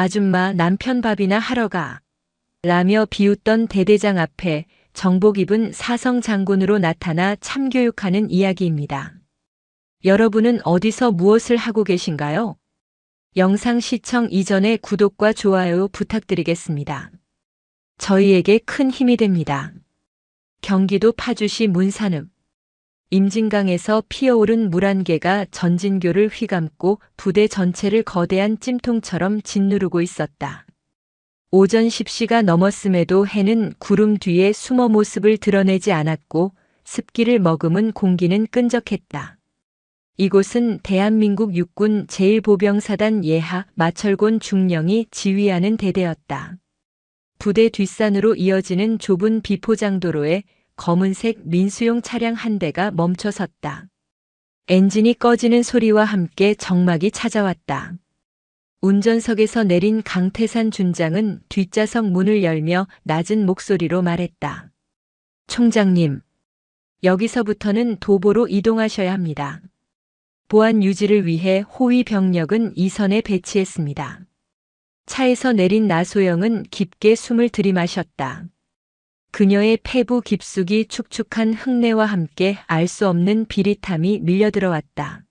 아줌마 남편 밥이나 하러 가. 라며 비웃던 대대장 앞에 정복 입은 사성 장군으로 나타나 참교육하는 이야기입니다. 여러분은 어디서 무엇을 하고 계신가요? 영상 시청 이전에 구독과 좋아요 부탁드리겠습니다. 저희에게 큰 힘이 됩니다. 경기도 파주시 문산읍. 임진강에서 피어오른 물 한 개가 전진교를 휘감고 부대 전체를 거대한 찜통처럼 짓누르고 있었다. 오전 10시가 넘었음에도 해는 구름 뒤에 숨어 모습을 드러내지 않았고 습기를 머금은 공기는 끈적했다. 이곳은 대한민국 육군 제1보병사단 예하 마철곤 중령이 지휘하는 대대였다. 부대 뒷산으로 이어지는 좁은 비포장도로에 검은색 민수용 차량 한 대가 멈춰 섰다. 엔진이 꺼지는 소리와 함께 정막이 찾아왔다. 운전석에서 내린 강태산 준장은 뒷좌석 문을 열며 낮은 목소리로 말했다. 총장님, 여기서부터는 도보로 이동하셔야 합니다. 보안 유지를 위해 호위 병력은 이 선에 배치했습니다. 차에서 내린 나소영은 깊게 숨을 들이마셨다. 그녀의 폐부 깊숙이 축축한 흙내와 함께 알 수 없는 비릿함이 밀려들어왔다.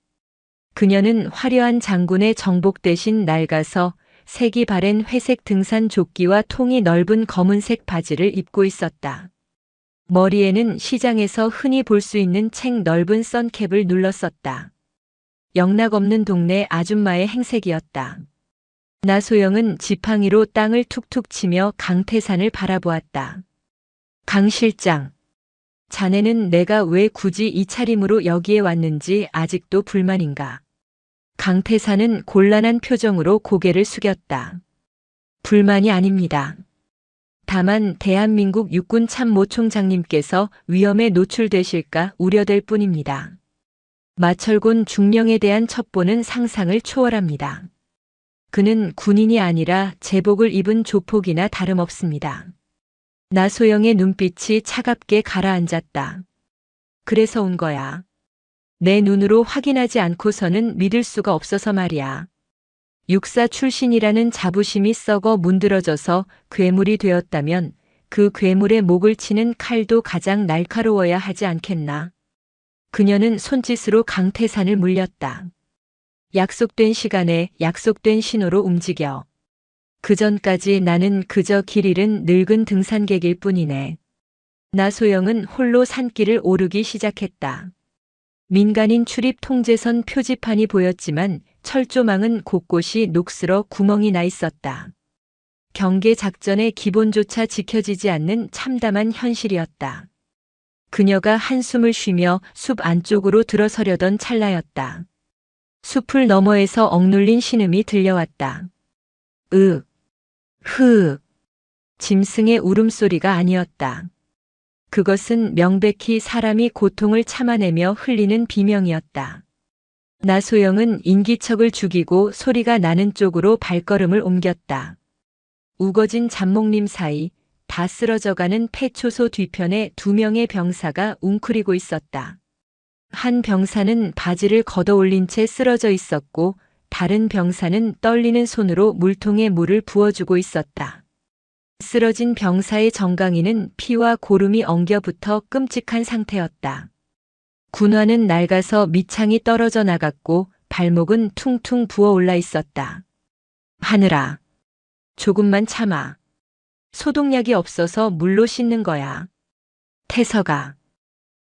그녀는 화려한 장군의 정복 대신 낡아서 색이 바랜 회색 등산 조끼와 통이 넓은 검은색 바지를 입고 있었다. 머리에는 시장에서 흔히 볼 수 있는 책 넓은 선캡을 눌렀었다. 영락없는 동네 아줌마의 행색이었다. 나소영은 지팡이로 땅을 툭툭 치며 강태산을 바라보았다. 강 실장, 자네는 내가 왜 굳이 이 차림으로 여기에 왔는지 아직도 불만인가? 강태산은 곤란한 표정으로 고개를 숙였다. 불만이 아닙니다. 다만 대한민국 육군 참모총장님께서 위험에 노출되실까 우려될 뿐입니다. 마철곤 중령에 대한 첩보는 상상을 초월합니다. 그는 군인이 아니라 제복을 입은 조폭이나 다름없습니다. 나소영의 눈빛이 차갑게 가라앉았다. 그래서 온 거야. 내 눈으로 확인하지 않고서는 믿을 수가 없어서 말이야. 육사 출신이라는 자부심이 썩어 문드러져서 괴물이 되었다면 그 괴물의 목을 치는 칼도 가장 날카로워야 하지 않겠나. 그녀는 손짓으로 강태산을 물렸다. 약속된 시간에 약속된 신호로 움직여. 그 전까지 나는 그저 길 잃은 늙은 등산객일 뿐이네. 나소영은 홀로 산길을 오르기 시작했다. 민간인 출입 통제선 표지판이 보였지만 철조망은 곳곳이 녹슬어 구멍이 나 있었다. 경계 작전의 기본조차 지켜지지 않는 참담한 현실이었다. 그녀가 한숨을 쉬며 숲 안쪽으로 들어서려던 찰나였다. 숲을 너머에서 억눌린 신음이 들려왔다. 짐승의 울음소리가 아니었다. 그것은 명백히 사람이 고통을 참아내며 흘리는 비명이었다. 나소영은 인기척을 죽이고 소리가 나는 쪽으로 발걸음을 옮겼다. 우거진 잡목림 사이 다 쓰러져가는 폐초소 뒤편에 2명의 병사가 웅크리고 있었다. 한 병사는 바지를 걷어올린 채 쓰러져 있었고 다른 병사는 떨리는 손으로 물통에 물을 부어주고 있었다. 쓰러진 병사의 정강이는 피와 고름이 엉겨붙어 끔찍한 상태였다. 군화는 낡아서 밑창이 떨어져 나갔고 발목은 퉁퉁 부어올라 있었다. 하늘아, 조금만 참아. 소독약이 없어서 물로 씻는 거야. 태서가,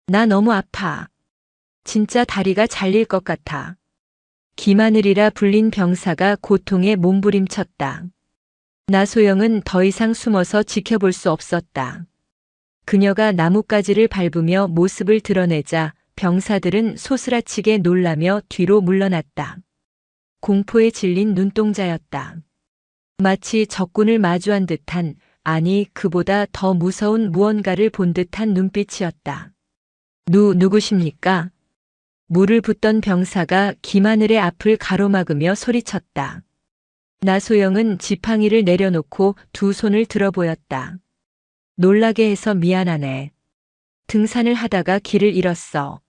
나 너무 아파. 진짜 다리가 잘릴 것 같아. 김하늘이라 불린 병사가 고통에 몸부림쳤다. 나소영은 더 이상 숨어서 지켜볼 수 없었다. 그녀가 나뭇가지를 밟으며 모습을 드러내자 병사들은 소스라치게 놀라며 뒤로 물러났다. 공포에 질린 눈동자였다. 마치 적군을 마주한 듯한, 아니 그보다 더 무서운 무언가를 본 듯한 눈빛이었다. 누구십니까? 물을 붓던 병사가 김하늘의 앞을 가로막으며 소리쳤다. 나소영은 지팡이를 내려놓고 두 손을 들어 보였다. 놀라게 해서 미안하네. 등산을 하다가 길을 잃었어.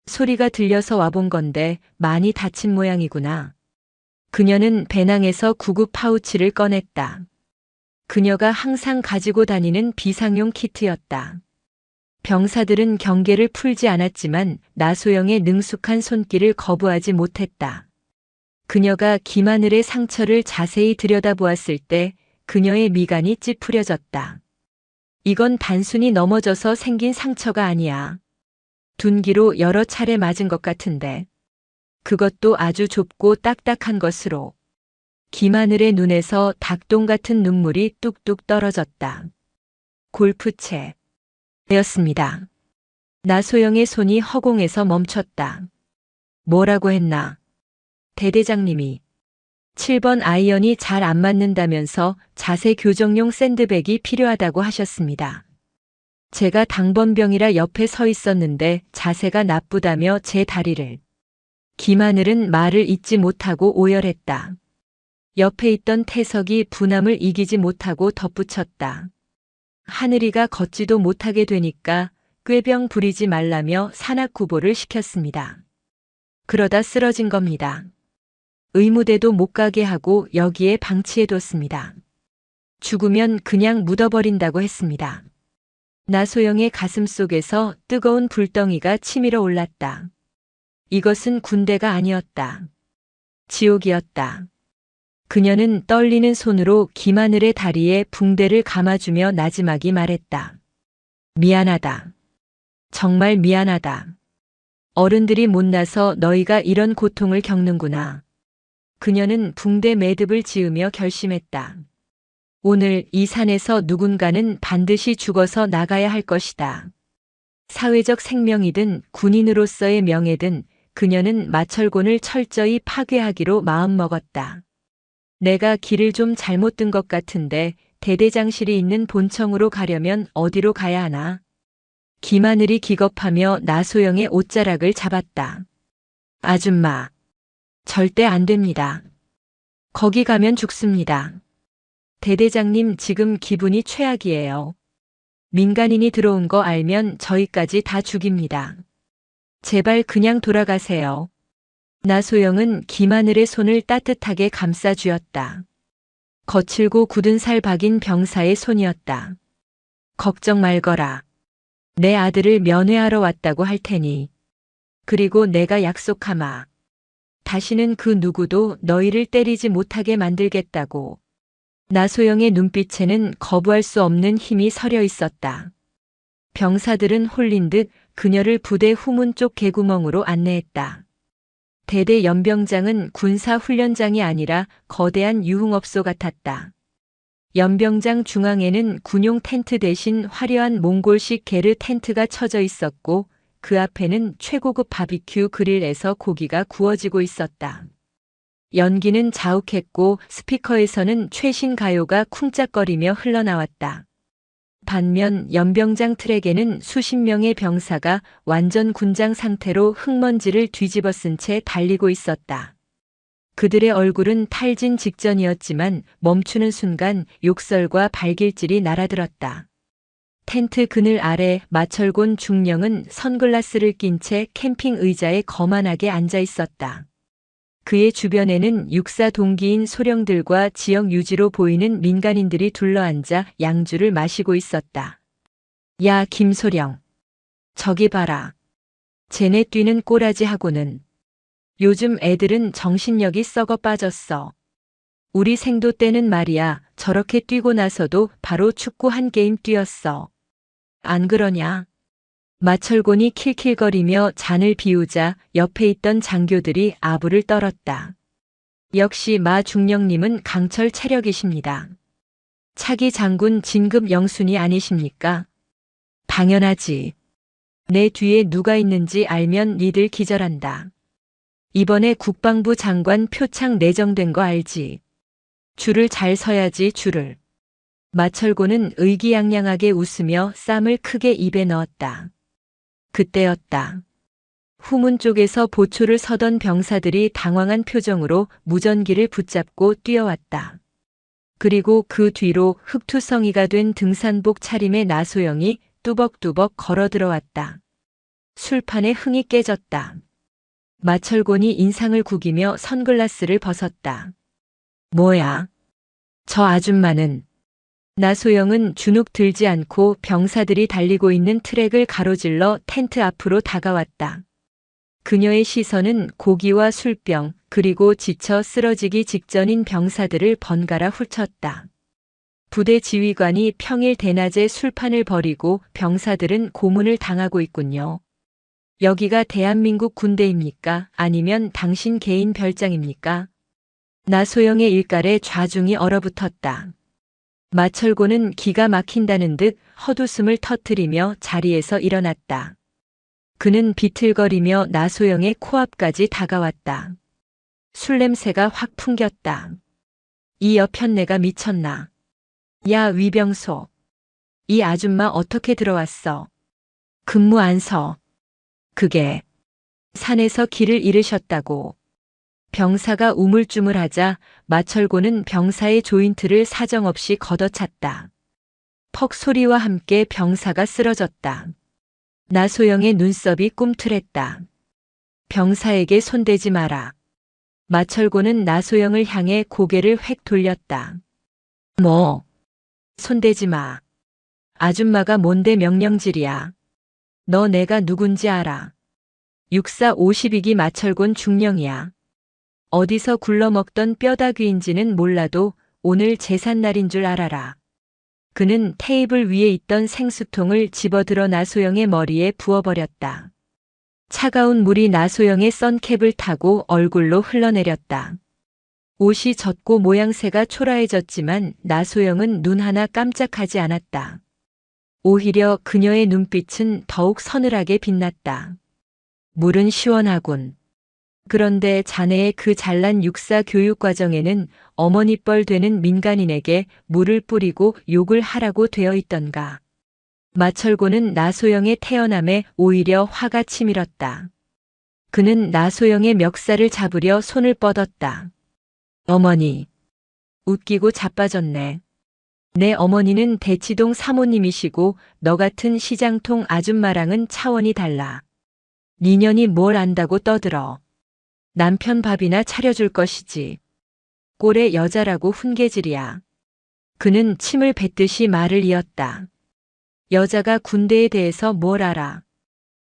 소리가 들려서 와본 건데 많이 다친 모양이구나. 그녀는 배낭에서 구급 파우치를 꺼냈다. 그녀가 항상 가지고 다니는 비상용 키트였다. 병사들은 경계를 풀지 않았지만 나소영의 능숙한 손길을 거부하지 못했다. 그녀가 김하늘의 상처를 자세히 들여다보았을 때 그녀의 미간이 찌푸려졌다. 이건 단순히 넘어져서 생긴 상처가 아니야. 둔기로 여러 차례 맞은 것 같은데. 그것도 아주 좁고 딱딱한 것으로. 김하늘의 눈에서 닭똥 같은 눈물이 뚝뚝 떨어졌다. 골프채였습니다. 나소영의 손이 허공에서 멈췄다. 뭐라고 했나? 대대장님이 7번 아이언이 잘 안 맞는다면서 자세 교정용 샌드백이 필요하다고 하셨습니다. 제가 당번병이라 옆에 서 있었는데 자세가 나쁘다며 제 다리를. 김하늘은 말을 잇지 못하고 오열했다. 옆에 있던 태석이 분함을 이기지 못하고 덧붙였다. 하늘이가 걷지도 못하게 되니까 꾀병 부리지 말라며 산악구보를 시켰습니다. 그러다 쓰러진 겁니다. 의무대도 못 가게 하고 여기에 방치해뒀습니다. 죽으면 그냥 묻어버린다고 했습니다. 나소영의 가슴 속에서 뜨거운 불덩이가 치밀어 올랐다. 이것은 군대가 아니었다. 지옥이었다. 그녀는 떨리는 손으로 김하늘의 다리에 붕대를 감아주며 나지막이 말했다. 미안하다. 정말 미안하다. 어른들이 못나서 너희가 이런 고통을 겪는구나. 그녀는 붕대 매듭을 지으며 결심했다. 오늘 이 산에서 누군가는 반드시 죽어서 나가야 할 것이다. 사회적 생명이든 군인으로서의 명예든 그녀는 마철곤을 철저히 파괴하기로 마음먹었다. 내가 길을 좀 잘못 든 것 같은데 대대장실이 있는 본청으로 가려면 어디로 가야 하나? 김하늘이 기겁하며 나소영의 옷자락을 잡았다. 아줌마. 절대 안 됩니다. 거기 가면 죽습니다. 대대장님 지금 기분이 최악이에요. 민간인이 들어온 거 알면 저희까지 다 죽입니다. 제발 그냥 돌아가세요. 나소영은 김하늘의 손을 따뜻하게 감싸 쥐었다. 거칠고 굳은 살 박인 병사의 손이었다. 걱정 말거라. 내 아들을 면회하러 왔다고 할 테니. 그리고 내가 약속하마. 다시는 그 누구도 너희를 때리지 못하게 만들겠다고. 나소영의 눈빛에는 거부할 수 없는 힘이 서려 있었다. 병사들은 홀린 듯 그녀를 부대 후문 쪽 개구멍으로 안내했다. 대대 연병장은 군사훈련장이 아니라 거대한 유흥업소 같았다. 연병장 중앙에는 군용 텐트 대신 화려한 몽골식 게르 텐트가 쳐져 있었고 그 앞에는 최고급 바비큐 그릴에서 고기가 구워지고 있었다. 연기는 자욱했고 스피커에서는 최신 가요가 쿵짝거리며 흘러나왔다. 반면 연병장 트랙에는 수십 명의 병사가 완전 군장 상태로 흙먼지를 뒤집어 쓴 채 달리고 있었다. 그들의 얼굴은 탈진 직전이었지만 멈추는 순간 욕설과 발길질이 날아들었다. 텐트 그늘 아래 마철곤 중령은 선글라스를 낀 채 캠핑 의자에 거만하게 앉아 있었다. 그의 주변에는 육사 동기인 소령들과 지역 유지로 보이는 민간인들이 둘러앉아 양주를 마시고 있었다. 야, 김소령. 저기 봐라. 쟤네 뛰는 꼬라지하고는. 요즘 애들은 정신력이 썩어 빠졌어. 우리 생도 때는 말이야, 저렇게 뛰고 나서도 바로 축구 한 게임 뛰었어. 안 그러냐? 마철곤이 킬킬거리며 잔을 비우자 옆에 있던 장교들이 아부를 떨었다. 역시 마 중령님은 강철 체력이십니다. 차기 장군 진급 영순이 아니십니까? 당연하지. 내 뒤에 누가 있는지 알면 니들 기절한다. 이번에 국방부 장관 표창 내정된 거 알지? 줄을 잘 서야지 줄을. 마철곤은 의기양양하게 웃으며 쌈을 크게 입에 넣었다. 그때였다. 후문 쪽에서 보초를 서던 병사들이 당황한 표정으로 무전기를 붙잡고 뛰어왔다. 그리고 그 뒤로 흑투성이가 된 등산복 차림의 나소영이 뚜벅뚜벅 걸어 들어왔다. 술판에 흥이 깨졌다. 마철곤이 인상을 구기며 선글라스를 벗었다. 뭐야? 저 아줌마는? 나소영은 주눅 들지 않고 병사들이 달리고 있는 트랙을 가로질러 텐트 앞으로 다가왔다. 그녀의 시선은 고기와 술병, 그리고 지쳐 쓰러지기 직전인 병사들을 번갈아 훑었다. 부대 지휘관이 평일 대낮에 술판을 벌이고 병사들은 고문을 당하고 있군요. 여기가 대한민국 군대입니까? 아니면 당신 개인 별장입니까? 나소영의 일갈에 좌중이 얼어붙었다. 마철곤은 기가 막힌다는 듯 헛웃음을 터뜨리며 자리에서 일어났다. 그는 비틀거리며 나소영의 코앞까지 다가왔다. 술 냄새가 확 풍겼다. 이 여편네가 미쳤나? 야, 위병소. 이 아줌마 어떻게 들어왔어? 근무 안 서. 그게 산에서 길을 잃으셨다고. 병사가 우물쭈물하자 마철곤은 병사의 조인트를 사정없이 걷어찼다. 퍽 소리와 함께 병사가 쓰러졌다. 나소영의 눈썹이 꿈틀했다. 병사에게 손대지 마라. 마철곤은 나소영을 향해 고개를 획 돌렸다. 뭐? 손대지 마. 아줌마가 뭔데 명령질이야. 너 내가 누군지 알아. 육사 52기 마철곤 중령이야. 어디서 굴러먹던 뼈다귀인지는 몰라도 오늘 제삿날인 줄 알아라. 그는 테이블 위에 있던 생수통을 집어들어 나소영의 머리에 부어버렸다. 차가운 물이 나소영의 선캡을 타고 얼굴로 흘러내렸다. 옷이 젖고 모양새가 초라해졌지만 나소영은 눈 하나 깜짝하지 않았다. 오히려 그녀의 눈빛은 더욱 서늘하게 빛났다. 물은 시원하군. 그런데 자네의 그 잘난 육사 교육 과정에는 어머니 뻘 되는 민간인에게 물을 뿌리고 욕을 하라고 되어 있던가. 마철곤은 나소영의 태어남에 오히려 화가 치밀었다. 그는 나소영의 멱살을 잡으려 손을 뻗었다. 어머니. 웃기고 자빠졌네. 내 어머니는 대치동 사모님이시고 너 같은 시장통 아줌마랑은 차원이 달라. 니년이 뭘 안다고 떠들어. 남편 밥이나 차려줄 것이지. 꼴의 여자라고 훈계질이야. 그는 침을 뱉듯이 말을 이었다. 여자가 군대에 대해서 뭘 알아.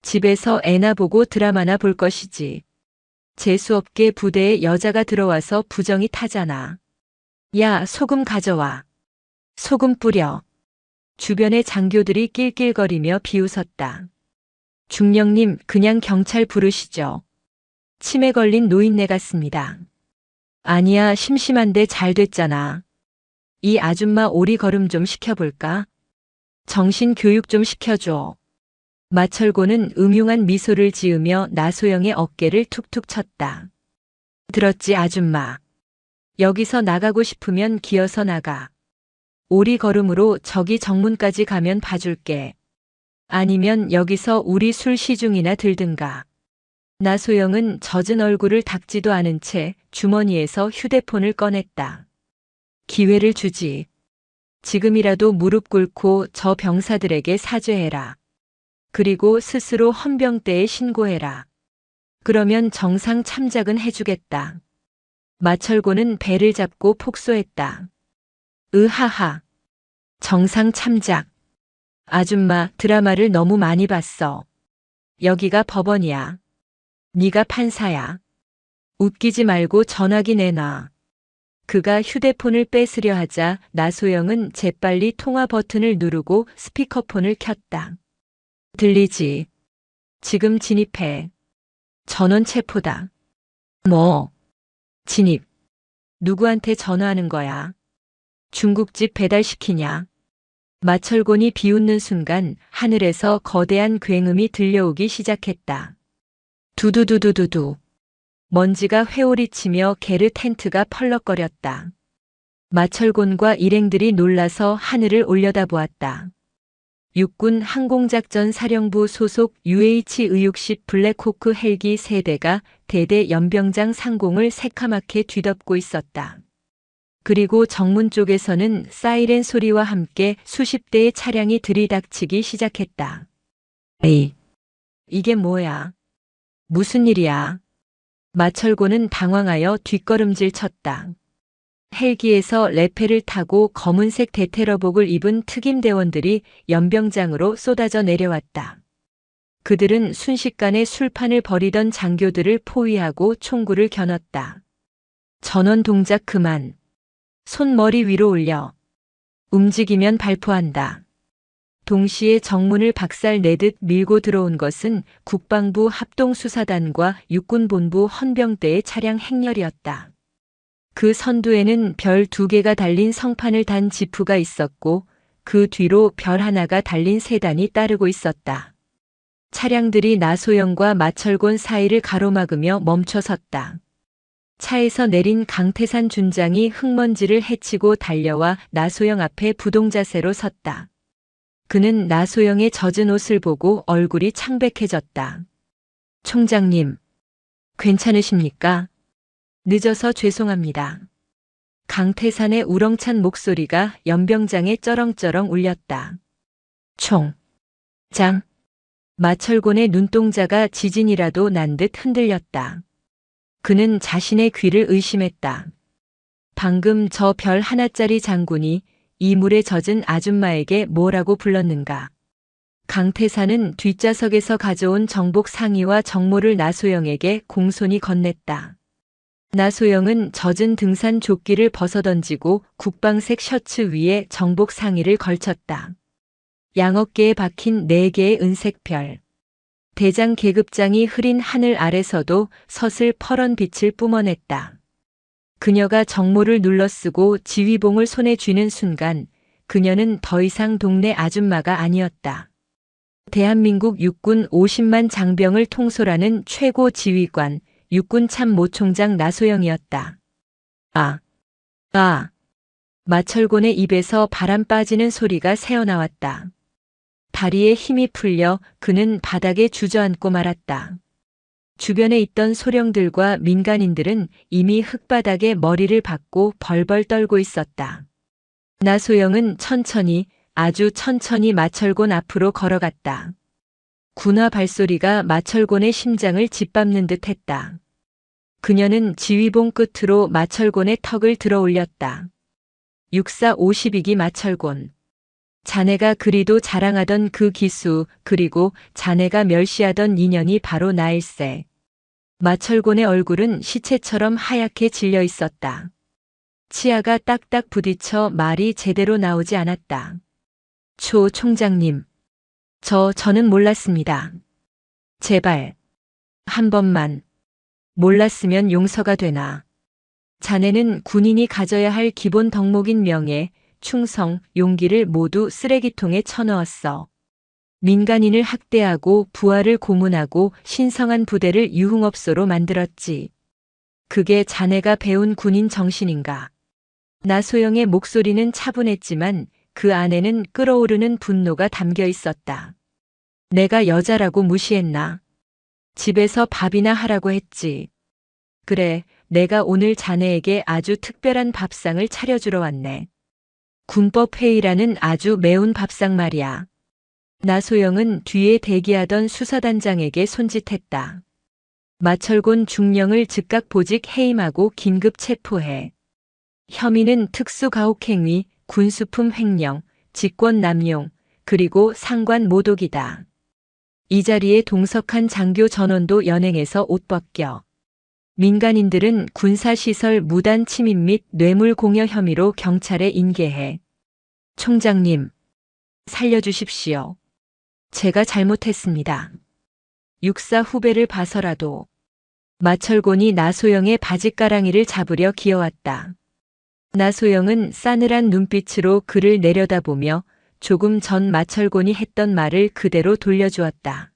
집에서 애나 보고 드라마나 볼 것이지. 재수없게 부대에 여자가 들어와서 부정이 타잖아. 야, 소금 가져와. 소금 뿌려. 주변의 장교들이 낄낄거리며 비웃었다. 중령님, 그냥 경찰 부르시죠. 치매 걸린 노인네 같습니다. 아니야, 심심한데 잘 됐잖아. 이 아줌마 오리 걸음 좀 시켜볼까? 정신 교육 좀 시켜줘. 마철곤은 음흉한 미소를 지으며 나소영의 어깨를 툭툭 쳤다. 들었지, 아줌마. 여기서 나가고 싶으면 기어서 나가. 오리 걸음으로 저기 정문까지 가면 봐줄게. 아니면 여기서 우리 술 시중이나 들든가. 나소영은 젖은 얼굴을 닦지도 않은 채 주머니에서 휴대폰을 꺼냈다. 기회를 주지. 지금이라도 무릎 꿇고 저 병사들에게 사죄해라. 그리고 스스로 헌병대에 신고해라. 그러면 정상 참작은 해주겠다. 마철곤은 배를 잡고 폭소했다. 으하하. 정상 참작. 아줌마, 드라마를 너무 많이 봤어. 여기가 법원이야. 네가 판사야. 웃기지 말고 전화기 내놔. 그가 휴대폰을 뺏으려 하자 나소영은 재빨리 통화 버튼을 누르고 스피커폰을 켰다. 들리지? 지금 진입해. 전원 체포다. 뭐? 진입. 누구한테 전화하는 거야? 중국집 배달시키냐? 마철곤이 비웃는 순간 하늘에서 거대한 굉음이 들려오기 시작했다. 두두두두두두. 먼지가 회오리치며 게르 텐트가 펄럭거렸다. 마철곤과 일행들이 놀라서 하늘을 올려다보았다. 육군 항공작전 사령부 소속 UH-의육식 블랙호크 헬기 3대가 대대 연병장 상공을 새카맣게 뒤덮고 있었다. 그리고 정문 쪽에서는 사이렌 소리와 함께 수십 대의 차량이 들이닥치기 시작했다. 에이, 이게 뭐야? 무슨 일이야? 마철곤은 당황하여 뒷걸음질 쳤다. 헬기에서 레페를 타고 검은색 대테러복을 입은 특임대원들이 연병장으로 쏟아져 내려왔다. 그들은 순식간에 술판을 벌이던 장교들을 포위하고 총구를 겨눴다. 전원 동작 그만. 손 머리 위로 올려. 움직이면 발포한다. 동시에 정문을 박살내듯 밀고 들어온 것은 국방부 합동수사단과 육군본부 헌병대의 차량 행렬이었다. 그 선두에는 별 2개가 달린 성판을 단 지프가 있었고 그 뒤로 별 하나가 달린 세단이 따르고 있었다. 차량들이 나소영과 마철곤 사이를 가로막으며 멈춰 섰다. 차에서 내린 강태산 준장이 흙먼지를 헤치고 달려와 나소영 앞에 부동자세로 섰다. 그는 나소영의 젖은 옷을 보고 얼굴이 창백해졌다. 총장님, 괜찮으십니까? 늦어서 죄송합니다. 강태산의 우렁찬 목소리가 연병장에 쩌렁쩌렁 울렸다. 총장. 마철곤의 눈동자가 지진이라도 난 듯 흔들렸다. 그는 자신의 귀를 의심했다. 방금 저 별 하나짜리 장군이 이 물에 젖은 아줌마에게 뭐라고 불렀는가. 강태산은 뒷좌석에서 가져온 정복 상의와 정모를 나소영에게 공손히 건넸다. 나소영은 젖은 등산 조끼를 벗어던지고 국방색 셔츠 위에 정복 상의를 걸쳤다. 양어깨에 박힌 4개의 은색 별. 대장 계급장이 흐린 하늘 아래서도 서슬 퍼런 빛을 뿜어냈다. 그녀가 정모를 눌러쓰고 지휘봉을 손에 쥐는 순간 그녀는 더 이상 동네 아줌마가 아니었다. 대한민국 육군 50만 장병을 통솔하는 최고 지휘관, 육군 참모총장 나소영이었다. 마철곤의 입에서 바람 빠지는 소리가 새어나왔다. 다리에 힘이 풀려 그는 바닥에 주저앉고 말았다. 주변에 있던 소령들과 민간인들은 이미 흙바닥에 머리를 박고 벌벌 떨고 있었다. 나소영은 천천히, 아주 천천히 마철곤 앞으로 걸어갔다. 군화 발소리가 마철곤의 심장을 짓밟는 듯 했다. 그녀는 지휘봉 끝으로 마철곤의 턱을 들어 올렸다. 육사 52기 마철곤. 자네가 그리도 자랑하던 그 기수, 그리고 자네가 멸시하던 인연이 바로 나일세. 마철곤의 얼굴은 시체처럼 하얗게 질려 있었다. 치아가 딱딱 부딪혀 말이 제대로 나오지 않았다. 초 총장님. 저는 몰랐습니다. 제발. 한 번만. 몰랐으면 용서가 되나. 자네는 군인이 가져야 할 기본 덕목인 명예, 충성, 용기를 모두 쓰레기통에 쳐넣었어. 민간인을 학대하고 부하를 고문하고 신성한 부대를 유흥업소로 만들었지. 그게 자네가 배운 군인 정신인가? 나소영의 목소리는 차분했지만 그 안에는 끓어오르는 분노가 담겨 있었다. 내가 여자라고 무시했나? 집에서 밥이나 하라고 했지. 그래, 내가 오늘 자네에게 아주 특별한 밥상을 차려주러 왔네. 군법회의라는 아주 매운 밥상 말이야. 나소영은 뒤에 대기하던 수사단장에게 손짓했다. 마철곤 중령을 즉각 보직 해임하고 긴급 체포해. 혐의는 특수가혹행위, 군수품 횡령, 직권 남용, 그리고 상관 모독이다. 이 자리에 동석한 장교 전원도 연행해서 옷 벗겨. 민간인들은 군사시설 무단 침입 및 뇌물 공여 혐의로 경찰에 인계해. 총장님, 살려주십시오. 제가 잘못했습니다. 육사 후배를 봐서라도. 마철곤이 나소영의 바짓가랑이를 잡으려 기어왔다. 나소영은 싸늘한 눈빛으로 그를 내려다보며 조금 전 마철곤이 했던 말을 그대로 돌려주었다.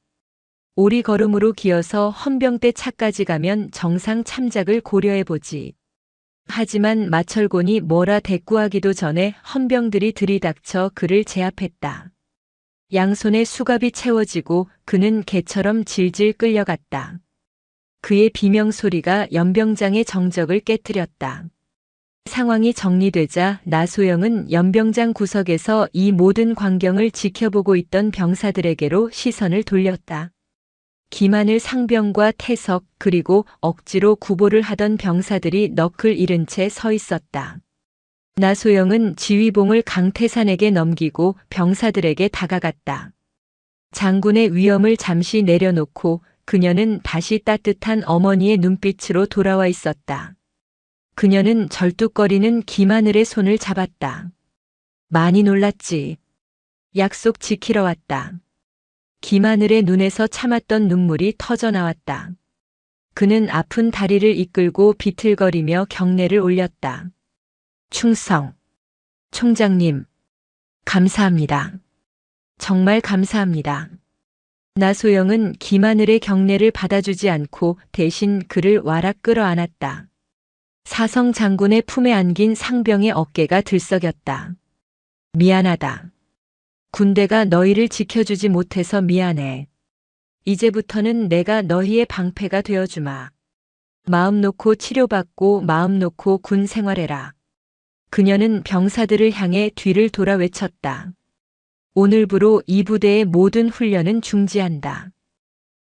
오리걸음으로 기어서 헌병대 차까지 가면 정상 참작을 고려해보지. 하지만 마철곤이 뭐라 대꾸하기도 전에 헌병들이 들이닥쳐 그를 제압했다. 양손에 수갑이 채워지고 그는 개처럼 질질 끌려갔다. 그의 비명소리가 연병장의 정적을 깨뜨렸다. 상황이 정리되자 나소영은 연병장 구석에서 이 모든 광경을 지켜보고 있던 병사들에게로 시선을 돌렸다. 김하늘 상병과 태석 그리고 억지로 구보를 하던 병사들이 너클 잃은 채 서 있었다. 나소영은 지휘봉을 강태산에게 넘기고 병사들에게 다가갔다. 장군의 위험을 잠시 내려놓고 그녀는 다시 따뜻한 어머니의 눈빛으로 돌아와 있었다. 그녀는 절뚝거리는 김하늘의 손을 잡았다. 많이 놀랐지. 약속 지키러 왔다. 김하늘의 눈에서 참았던 눈물이 터져 나왔다. 그는 아픈 다리를 이끌고 비틀거리며 경례를 올렸다. 충성. 총장님. 감사합니다. 정말 감사합니다. 나소영은 김하늘의 경례를 받아주지 않고 대신 그를 와락 끌어안았다. 사성 장군의 품에 안긴 상병의 어깨가 들썩였다. 미안하다. 군대가 너희를 지켜주지 못해서 미안해. 이제부터는 내가 너희의 방패가 되어주마. 마음 놓고 치료받고 마음 놓고 군 생활해라. 그녀는 병사들을 향해 뒤를 돌아 외쳤다. 오늘부로 이 부대의 모든 훈련은 중지한다.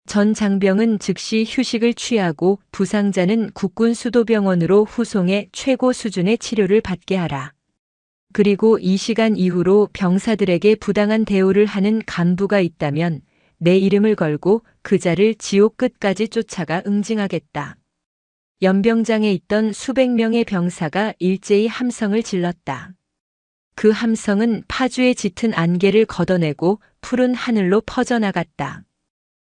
전 장병은 즉시 휴식을 취하고 부상자는 국군 수도병원으로 후송해 최고 수준의 치료를 받게 하라. 그리고 이 시간 이후로 병사들에게 부당한 대우를 하는 간부가 있다면 내 이름을 걸고 그 자를 지옥 끝까지 쫓아가 응징하겠다. 연병장에 있던 수백 명의 병사가 일제히 함성을 질렀다. 그 함성은 파주의 짙은 안개를 걷어내고 푸른 하늘로 퍼져나갔다.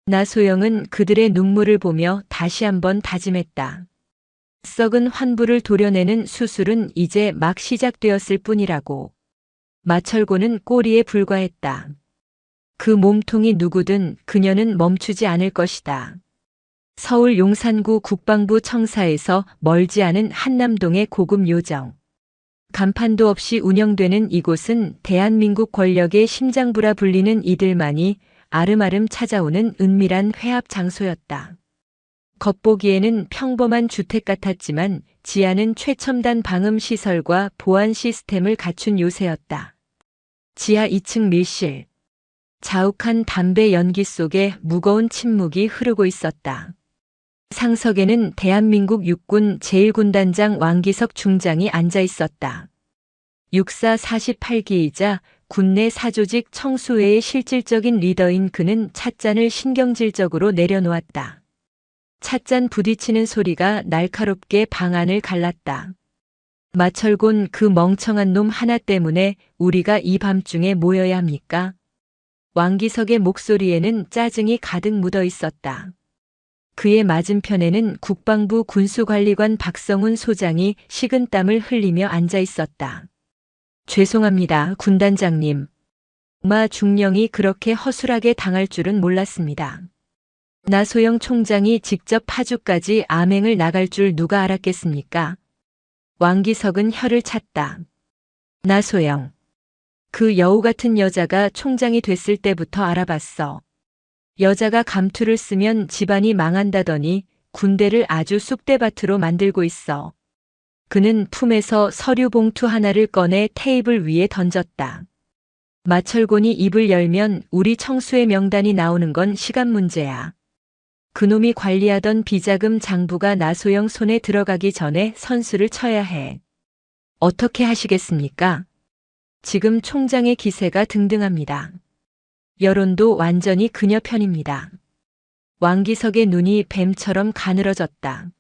나소영은 그들의 눈물을 보며 다시 한번 다짐했다. 썩은 환부를 도려내는 수술은 이제 막 시작되었을 뿐이라고. 마철고는 꼬리에 불과했다. 그 몸통이 누구든 그녀는 멈추지 않을 것이다. 서울 용산구 국방부 청사에서 멀지 않은 한남동의 고급 요정. 간판도 없이 운영되는 이곳은 대한민국 권력의 심장부라 불리는 이들만이 아름아름 찾아오는 은밀한 회합 장소였다. 겉보기에는 평범한 주택 같았지만 지하는 최첨단 방음 시설과 보안 시스템을 갖춘 요새였다. 지하 2층 밀실. 자욱한 담배 연기 속에 무거운 침묵이 흐르고 있었다. 상석에는 대한민국 육군 제1군단장 왕기석 중장이 앉아 있었다. 육사 48기이자 군내 사조직 청수회의 실질적인 리더인 그는 찻잔을 신경질적으로 내려놓았다. 찻잔 부딪히는 소리가 날카롭게 방 안을 갈랐다. 마철곤 그 멍청한 놈 하나 때문에 우리가 이 밤중에 모여야 합니까? 왕기석의 목소리에는 짜증이 가득 묻어 있었다. 그의 맞은편에는 국방부 군수관리관 박성훈 소장이 식은땀을 흘리며 앉아 있었다. 죄송합니다, 군단장님. 마 중령이 그렇게 허술하게 당할 줄은 몰랐습니다. 나소영 총장이 직접 파주까지 암행을 나갈 줄 누가 알았겠습니까? 왕기석은 혀를 찼다. 나소영. 그 여우 같은 여자가 총장이 됐을 때부터 알아봤어. 여자가 감투를 쓰면 집안이 망한다더니 군대를 아주 쑥대밭으로 만들고 있어. 그는 품에서 서류 봉투 하나를 꺼내 테이블 위에 던졌다. 마철곤이 입을 열면 우리 청수의 명단이 나오는 건 시간 문제야. 그놈이 관리하던 비자금 장부가 나소영 손에 들어가기 전에 선수를 쳐야 해. 어떻게 하시겠습니까? 지금 총장의 기세가 등등합니다. 여론도 완전히 그녀 편입니다. 왕기석의 눈이 뱀처럼 가늘어졌다.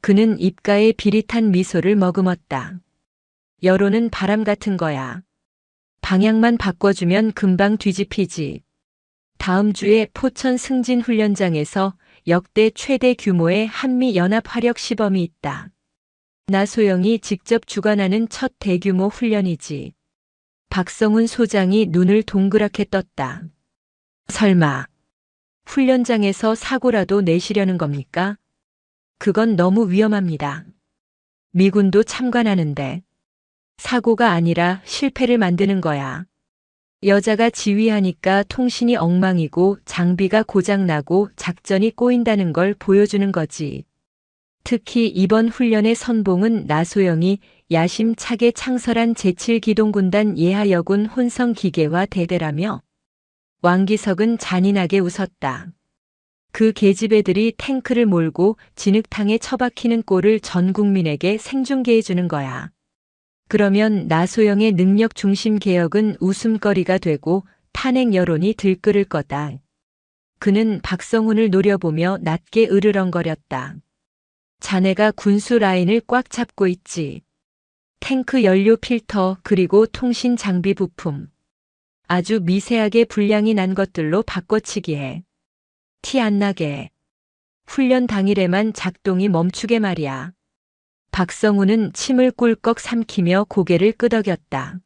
그는 입가에 비릿한 미소를 머금었다. 여론은 바람 같은 거야. 방향만 바꿔주면 금방 뒤집히지. 다음 주에 포천 승진 훈련장에서 역대 최대 규모의 한미연합 화력 시범이 있다. 나소영이 직접 주관하는 첫 대규모 훈련이지. 박성훈 소장이 눈을 동그랗게 떴다. 설마 훈련장에서 사고라도 내시려는 겁니까? 그건 너무 위험합니다. 미군도 참관하는데. 사고가 아니라 실패를 만드는 거야. 여자가 지휘하니까 통신이 엉망이고 장비가 고장나고 작전이 꼬인다는 걸 보여주는 거지. 특히 이번 훈련의 선봉은 나소영이 야심차게 창설한 제7기동군단 예하여군 혼성기계화 대대라며. 왕기석은 잔인하게 웃었다. 그 계집애들이 탱크를 몰고 진흙탕에 처박히는 꼴을 전 국민에게 생중계해 주는 거야. 그러면 나소영의 능력 중심 개혁은 웃음거리가 되고 탄핵 여론이 들끓을 거다. 그는 박성훈을 노려보며 낮게 으르렁거렸다. 자네가 군수 라인을 꽉 잡고 있지. 탱크 연료 필터 그리고 통신 장비 부품. 아주 미세하게 불량이 난 것들로 바꿔치기 해. 티 안 나게. 훈련 당일에만 작동이 멈추게 말이야. 박성훈은 침을 꿀꺽 삼키며 고개를 끄덕였다.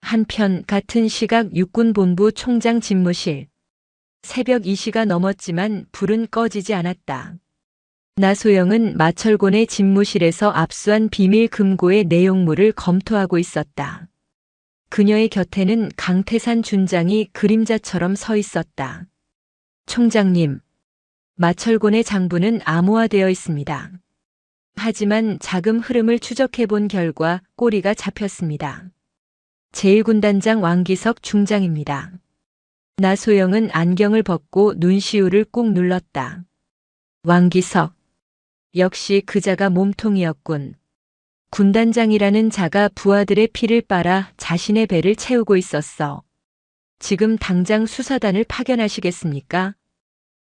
한편 같은 시각 육군본부 총장 집무실. 새벽 2시가 넘었지만 불은 꺼지지 않았다. 나소영은 마철곤의 집무실에서 압수한 비밀 금고의 내용물을 검토하고 있었다. 그녀의 곁에는 강태산 준장이 그림자처럼 서 있었다. 총장님, 마철곤의 장부는 암호화되어 있습니다. 하지만 자금 흐름을 추적해 본 결과 꼬리가 잡혔습니다. 제1군단장 왕기석 중장입니다. 나소영은 안경을 벗고 눈시울을 꾹 눌렀다. 왕기석. 역시 그자가 몸통이었군. 군단장이라는 자가 부하들의 피를 빨아 자신의 배를 채우고 있었어. 지금 당장 수사단을 파견하시겠습니까?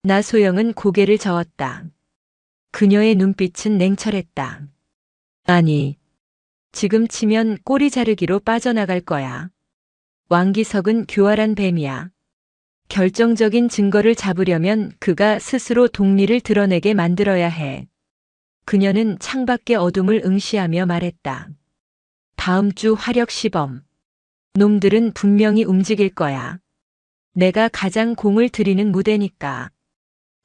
나소영은 고개를 저었다. 그녀의 눈빛은 냉철했다. 아니, 지금 치면 꼬리 자르기로 빠져나갈 거야. 왕기석은 교활한 뱀이야. 결정적인 증거를 잡으려면 그가 스스로 동리를 드러내게 만들어야 해. 그녀는 창밖의 어둠을 응시하며 말했다. 다음 주 화력 시범. 놈들은 분명히 움직일 거야. 내가 가장 공을 들이는 무대니까.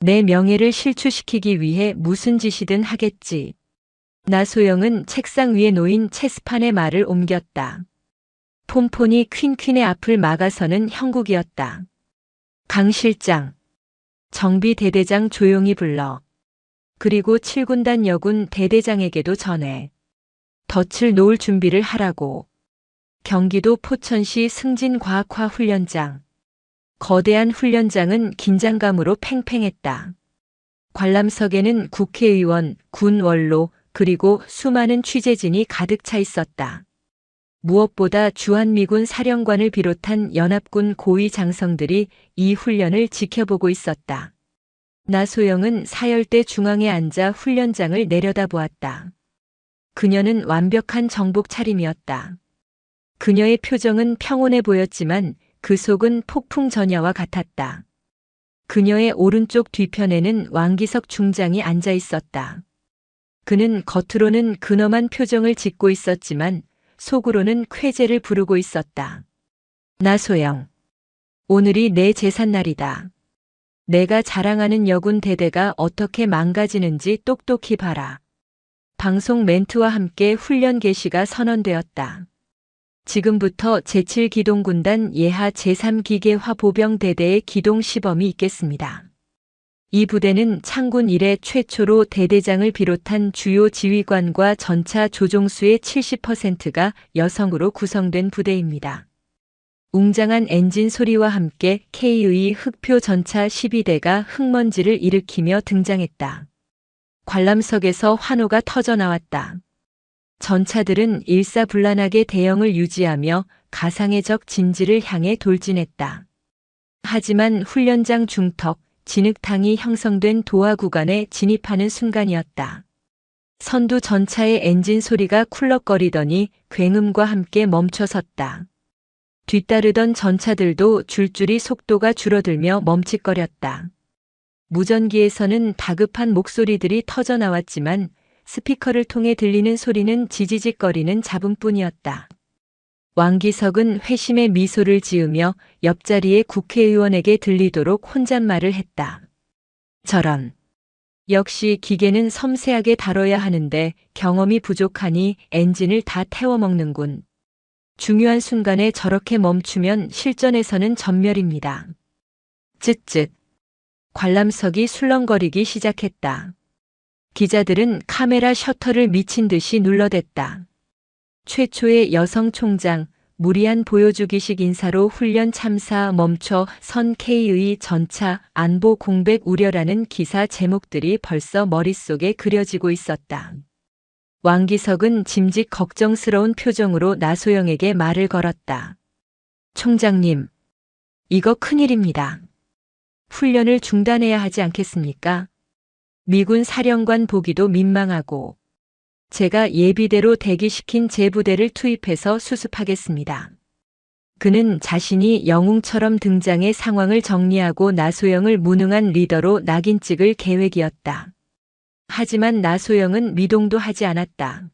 내 명예를 실추시키기 위해 무슨 짓이든 하겠지. 나소영은 책상 위에 놓인 체스판에 말을 옮겼다. 폼폰이 퀸퀸의 앞을 막아서는 형국이었다. 강 실장. 정비 대대장 조용히 불러. 그리고 7군단 여군 대대장에게도 전해. 덫을 놓을 준비를 하라고. 경기도 포천시 승진과학화 훈련장. 거대한 훈련장은 긴장감으로 팽팽했다. 관람석에는 국회의원, 군 원로, 그리고 수많은 취재진이 가득 차 있었다. 무엇보다 주한미군 사령관을 비롯한 연합군 고위 장성들이 이 훈련을 지켜보고 있었다. 나소영은 사열대 중앙에 앉아 훈련장을 내려다보았다. 그녀는 완벽한 정복 차림이었다. 그녀의 표정은 평온해 보였지만 그 속은 폭풍 전야와 같았다. 그녀의 오른쪽 뒤편에는 왕기석 중장이 앉아 있었다. 그는 겉으로는 근엄한 표정을 짓고 있었지만 속으로는 쾌재를 부르고 있었다. 나소영, 오늘이 내 제삿날이다. 내가 자랑하는 여군 대대가 어떻게 망가지는지 똑똑히 봐라. 방송 멘트와 함께 훈련 개시가 선언되었다. 지금부터 제7기동군단 예하 제3기계화 보병대대의 기동 시범이 있겠습니다. 이 부대는 창군 이래 최초로 대대장을 비롯한 주요 지휘관과 전차 조종수의 70%가 여성으로 구성된 부대입니다. 웅장한 엔진 소리와 함께 K의 흑표 전차 12대가 흙먼지를 일으키며 등장했다. 관람석에서 환호가 터져 나왔다. 전차들은 일사불란하게 대형을 유지하며 가상의 적 진지를 향해 돌진했다. 하지만 훈련장 중턱, 진흙탕이 형성된 도하 구간에 진입하는 순간이었다. 선두 전차의 엔진 소리가 쿨럭거리더니 굉음과 함께 멈춰섰다. 뒤따르던 전차들도 줄줄이 속도가 줄어들며 멈칫거렸다. 무전기에서는 다급한 목소리들이 터져 나왔지만 스피커를 통해 들리는 소리는 지지직거리는 잡음뿐이었다. 왕기석은 회심의 미소를 지으며 옆자리의 국회의원에게 들리도록 혼잣말을 했다. 저런. 역시 기계는 섬세하게 다뤄야 하는데 경험이 부족하니 엔진을 다 태워먹는군. 중요한 순간에 저렇게 멈추면 실전에서는 전멸입니다. 쯧쯧. 관람석이 술렁거리기 시작했다. 기자들은 카메라 셔터를 미친 듯이 눌러댔다. 최초의 여성 총장, 무리한 보여주기식 인사로 훈련 참사 멈춰 선 K의 전차 안보 공백 우려라는 기사 제목들이 벌써 머릿속에 그려지고 있었다. 왕기석은 짐짓 걱정스러운 표정으로 나소영에게 말을 걸었다. 총장님, 이거 큰일입니다. 훈련을 중단해야 하지 않겠습니까? 미군 사령관 보기도 민망하고 제가 예비대로 대기시킨 제 부대를 투입해서 수습하겠습니다. 그는 자신이 영웅처럼 등장해 상황을 정리하고 나소영을 무능한 리더로 낙인 찍을 계획이었다. 하지만 나소영은 미동도 하지 않았다.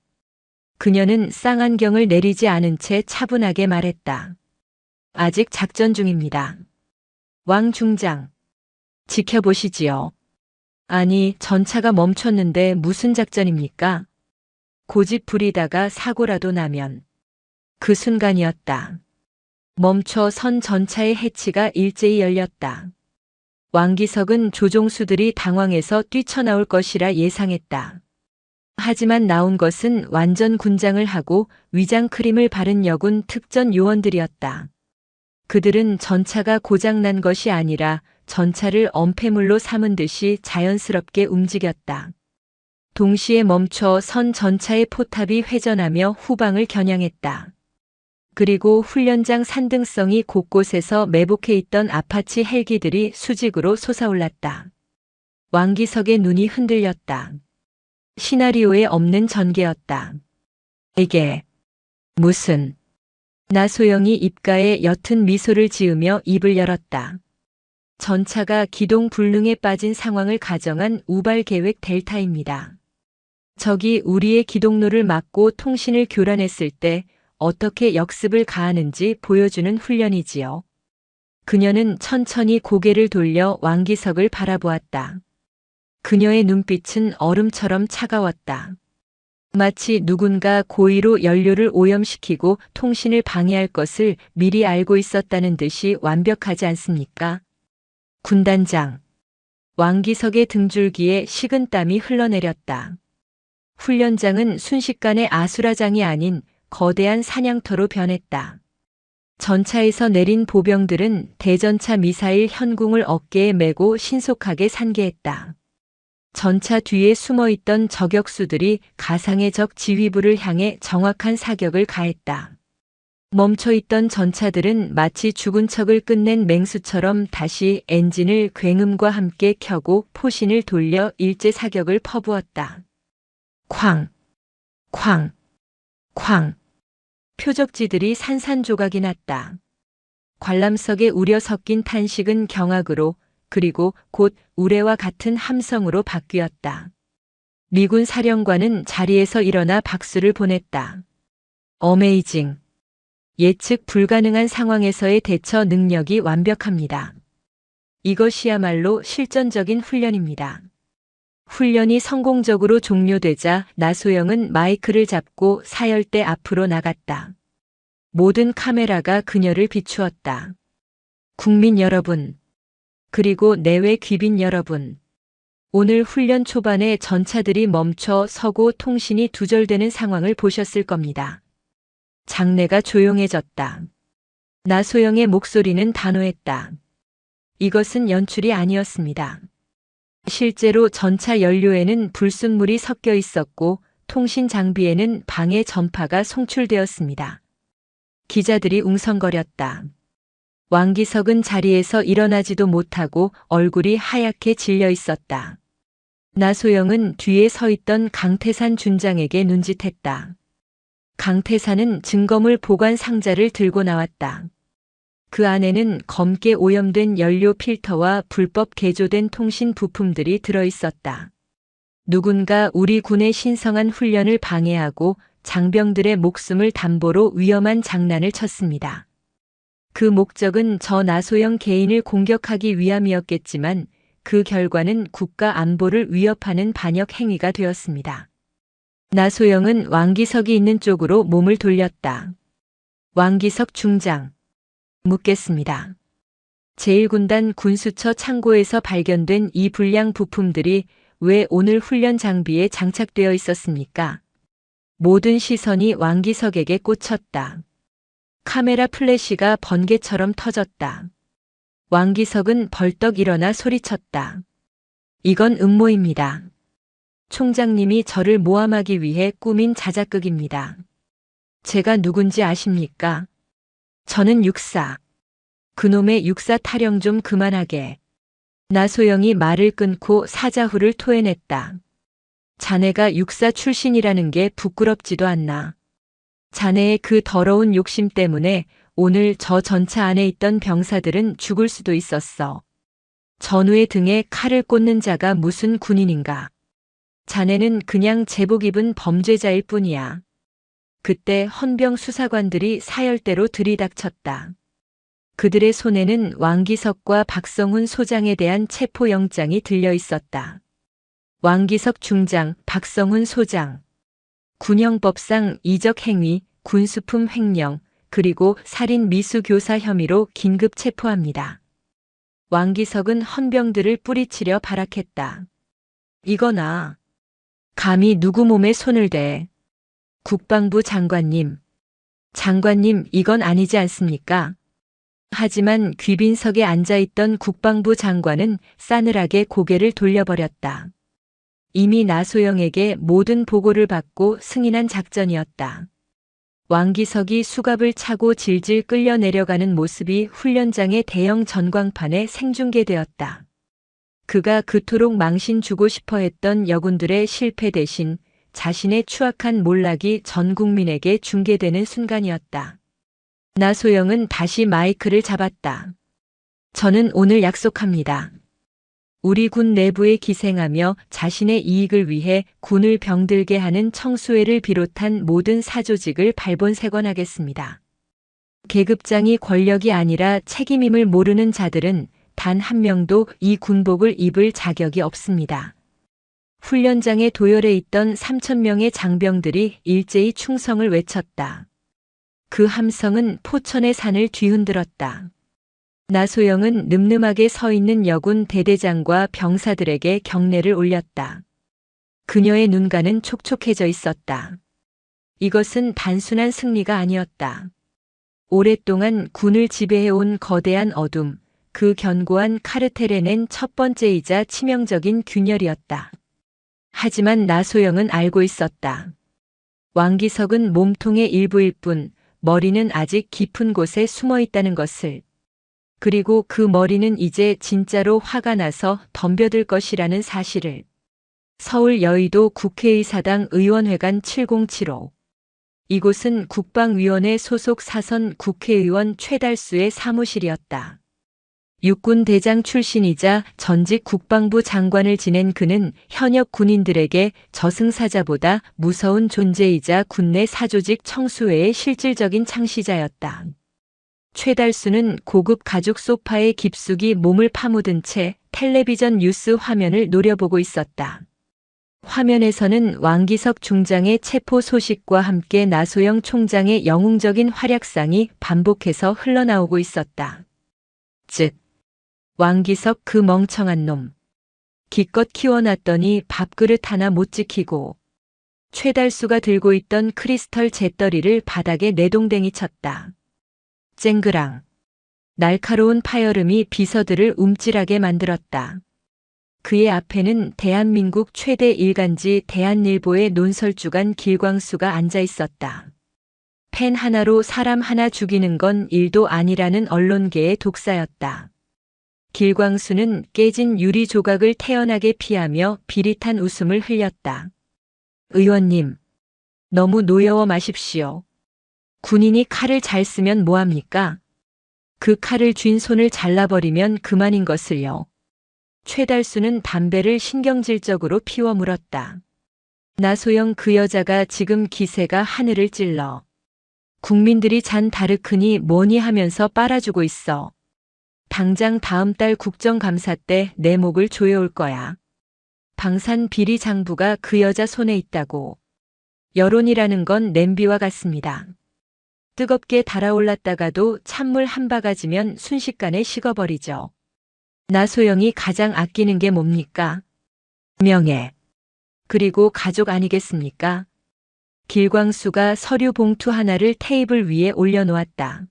그녀는 쌍안경을 내리지 않은 채 차분하게 말했다. 아직 작전 중입니다. 왕 중장, 지켜보시지요. 아니, 전차가 멈췄는데 무슨 작전입니까? 고집 부리다가 사고라도 나면. 그 순간이었다. 멈춰 선 전차의 해치가 일제히 열렸다. 왕기석은 조종수들이 당황해서 뛰쳐나올 것이라 예상했다. 하지만 나온 것은 완전 군장을 하고 위장 크림을 바른 여군 특전 요원들이었다. 그들은 전차가 고장난 것이 아니라 전차를 엄폐물로 삼은 듯이 자연스럽게 움직였다. 동시에 멈춰 선 전차의 포탑이 회전하며 후방을 겨냥했다. 그리고 훈련장 산등성이 곳곳에서 매복해 있던 아파치 헬기들이 수직으로 솟아올랐다. 왕기석의 눈이 흔들렸다. 시나리오에 없는 전개였다. 이게 무슨... 나소영이 입가에 옅은 미소를 지으며 입을 열었다. 전차가 기동 불능에 빠진 상황을 가정한 우발 계획 델타입니다. 적이 우리의 기동로를 막고 통신을 교란했을 때 어떻게 역습을 가하는지 보여주는 훈련이지요. 그녀는 천천히 고개를 돌려 왕기석을 바라보았다. 그녀의 눈빛은 얼음처럼 차가웠다. 마치 누군가 고의로 연료를 오염시키고 통신을 방해할 것을 미리 알고 있었다는 듯이 완벽하지 않습니까? 군단장. 왕기석의 등줄기에 식은땀이 흘러내렸다. 훈련장은 순식간에 아수라장이 아닌 거대한 사냥터로 변했다. 전차에서 내린 보병들은 대전차 미사일 현궁을 어깨에 메고 신속하게 산계했다. 전차 뒤에 숨어있던 저격수들이 가상의 적 지휘부를 향해 정확한 사격을 가했다. 멈춰있던 전차들은 마치 죽은 척을 끝낸 맹수처럼 다시 엔진을 굉음과 함께 켜고 포신을 돌려 일제 사격을 퍼부었다. 쾅! 쾅! 쾅! 표적지들이 산산조각이 났다. 관람석에 우려 섞인 탄식은 경악으로 그리고 곧 우레와 같은 함성으로 바뀌었다. 미군 사령관은 자리에서 일어나 박수를 보냈다. 어메이징. 예측 불가능한 상황에서의 대처 능력이 완벽합니다. 이것이야말로 실전적인 훈련입니다. 훈련이 성공적으로 종료되자 나소영은 마이크를 잡고 사열대 앞으로 나갔다. 모든 카메라가 그녀를 비추었다. 국민 여러분, 그리고 내외 귀빈 여러분, 오늘 훈련 초반에 전차들이 멈춰 서고 통신이 두절되는 상황을 보셨을 겁니다. 장내가 조용해졌다. 나소영의 목소리는 단호했다. 이것은 연출이 아니었습니다. 실제로 전차 연료에는 불순물이 섞여 있었고 통신 장비에는 방해 전파가 송출되었습니다. 기자들이 웅성거렸다. 왕기석은 자리에서 일어나지도 못하고 얼굴이 하얗게 질려 있었다. 나소영은 뒤에 서 있던 강태산 준장에게 눈짓했다. 강태산은 증거물 보관 상자를 들고 나왔다. 그 안에는 검게 오염된 연료 필터와 불법 개조된 통신 부품들이 들어 있었다. 누군가 우리 군의 신성한 훈련을 방해하고 장병들의 목숨을 담보로 위험한 장난을 쳤습니다. 그 목적은 저 나소영 개인을 공격하기 위함이었겠지만 그 결과는 국가 안보를 위협하는 반역 행위가 되었습니다. 나소영은 왕기석이 있는 쪽으로 몸을 돌렸다. 왕기석 중장, 묻겠습니다. 제1군단 군수처 창고에서 발견된 이 불량 부품들이 왜 오늘 훈련 장비에 장착되어 있었습니까? 모든 시선이 왕기석에게 꽂혔다. 카메라 플래시가 번개처럼 터졌다. 왕기석은 벌떡 일어나 소리쳤다. 이건 음모입니다. 총장님이 저를 모함하기 위해 꾸민 자작극입니다. 제가 누군지 아십니까? 저는 육사. 그놈의 육사 타령 좀 그만하게. 나소영이 말을 끊고 사자후를 토해냈다. 자네가 육사 출신이라는 게 부끄럽지도 않나. 자네의 그 더러운 욕심 때문에 오늘 저 전차 안에 있던 병사들은 죽을 수도 있었어. 전우의 등에 칼을 꽂는 자가 무슨 군인인가. 자네는 그냥 제복 입은 범죄자일 뿐이야. 그때 헌병 수사관들이 사열대로 들이닥쳤다. 그들의 손에는 왕기석과 박성훈 소장에 대한 체포영장이 들려 있었다. 왕기석 중장, 박성훈 소장. 군형법상 이적 행위, 군수품 횡령, 그리고 살인 미수교사 혐의로 긴급 체포합니다. 왕기석은 헌병들을 뿌리치려 발악했다. 이거나 감히 누구 몸에 손을 대. 국방부 장관님. 장관님, 이건 아니지 않습니까? 하지만 귀빈석에 앉아있던 국방부 장관은 싸늘하게 고개를 돌려버렸다. 이미 나소영에게 모든 보고를 받고 승인한 작전이었다. 왕기석이 수갑을 차고 질질 끌려 내려가는 모습이 훈련장의 대형 전광판에 생중계되었다. 그가 그토록 망신 주고 싶어 했던 여군들의 실패 대신 자신의 추악한 몰락이 전 국민에게 중계되는 순간이었다. 나소영은 다시 마이크를 잡았다. 저는 오늘 약속합니다. 우리 군 내부에 기생하며 자신의 이익을 위해 군을 병들게 하는 청수회를 비롯한 모든 사조직을 발본색원하겠습니다. 계급장이 권력이 아니라 책임임을 모르는 자들은 단 한 명도 이 군복을 입을 자격이 없습니다. 훈련장에 도열해 있던 3,000명의 장병들이 일제히 충성을 외쳤다. 그 함성은 포천의 산을 뒤흔들었다. 나소영은 늠름하게 서 있는 여군 대대장과 병사들에게 경례를 올렸다. 그녀의 눈가는 촉촉해져 있었다. 이것은 단순한 승리가 아니었다. 오랫동안 군을 지배해온 거대한 어둠, 그 견고한 카르텔에 낸 첫 번째이자 치명적인 균열이었다. 하지만 나소영은 알고 있었다. 왕기석은 몸통의 일부일 뿐 머리는 아직 깊은 곳에 숨어 있다는 것을. 그리고 그 머리는 이제 진짜로 화가 나서 덤벼들 것이라는 사실을. 서울 여의도 국회의사당 의원회관 7075. 이곳은 국방위원회 소속 사선 국회의원 최달수의 사무실이었다. 육군 대장 출신이자 전직 국방부 장관을 지낸 그는 현역 군인들에게 저승사자보다 무서운 존재이자 군내 사조직 청수회의 실질적인 창시자였다. 최달수는 고급 가죽 소파에 깊숙이 몸을 파묻은 채 텔레비전 뉴스 화면을 노려보고 있었다. 화면에서는 왕기석 중장의 체포 소식과 함께 나소영 총장의 영웅적인 활약상이 반복해서 흘러나오고 있었다. 즉, 왕기석 그 멍청한 놈. 기껏 키워놨더니 밥그릇 하나 못 지키고 최달수가 들고 있던 크리스털 잿더리를 바닥에 내동댕이 쳤다. 쨍그랑. 날카로운 파열음이 비서들을 움찔하게 만들었다. 그의 앞에는 대한민국 최대 일간지 대한일보의 논설주간 길광수가 앉아 있었다. 펜 하나로 사람 하나 죽이는 건 일도 아니라는 언론계의 독사였다. 길광수는 깨진 유리 조각을 태연하게 피하며 비릿한 웃음을 흘렸다. 의원님, 너무 노여워 마십시오. 군인이 칼을 잘 쓰면 뭐합니까? 그 칼을 쥔 손을 잘라버리면 그만인 것을요. 최달수는 담배를 신경질적으로 피워 물었다. 나소영, 그 여자가 지금 기세가 하늘을 찔러. 국민들이 잔 다르크니 뭐니 하면서 빨아주고 있어. 당장 다음 달 국정감사 때 내 목을 조여올 거야. 방산 비리 장부가 그 여자 손에 있다고. 여론이라는 건 냄비와 같습니다. 뜨겁게 달아올랐다가도 찬물 한 바가지면 순식간에 식어버리죠. 나소영이 가장 아끼는 게 뭡니까? 명예. 그리고 가족 아니겠습니까? 길광수가 서류 봉투 하나를 테이블 위에 올려놓았다.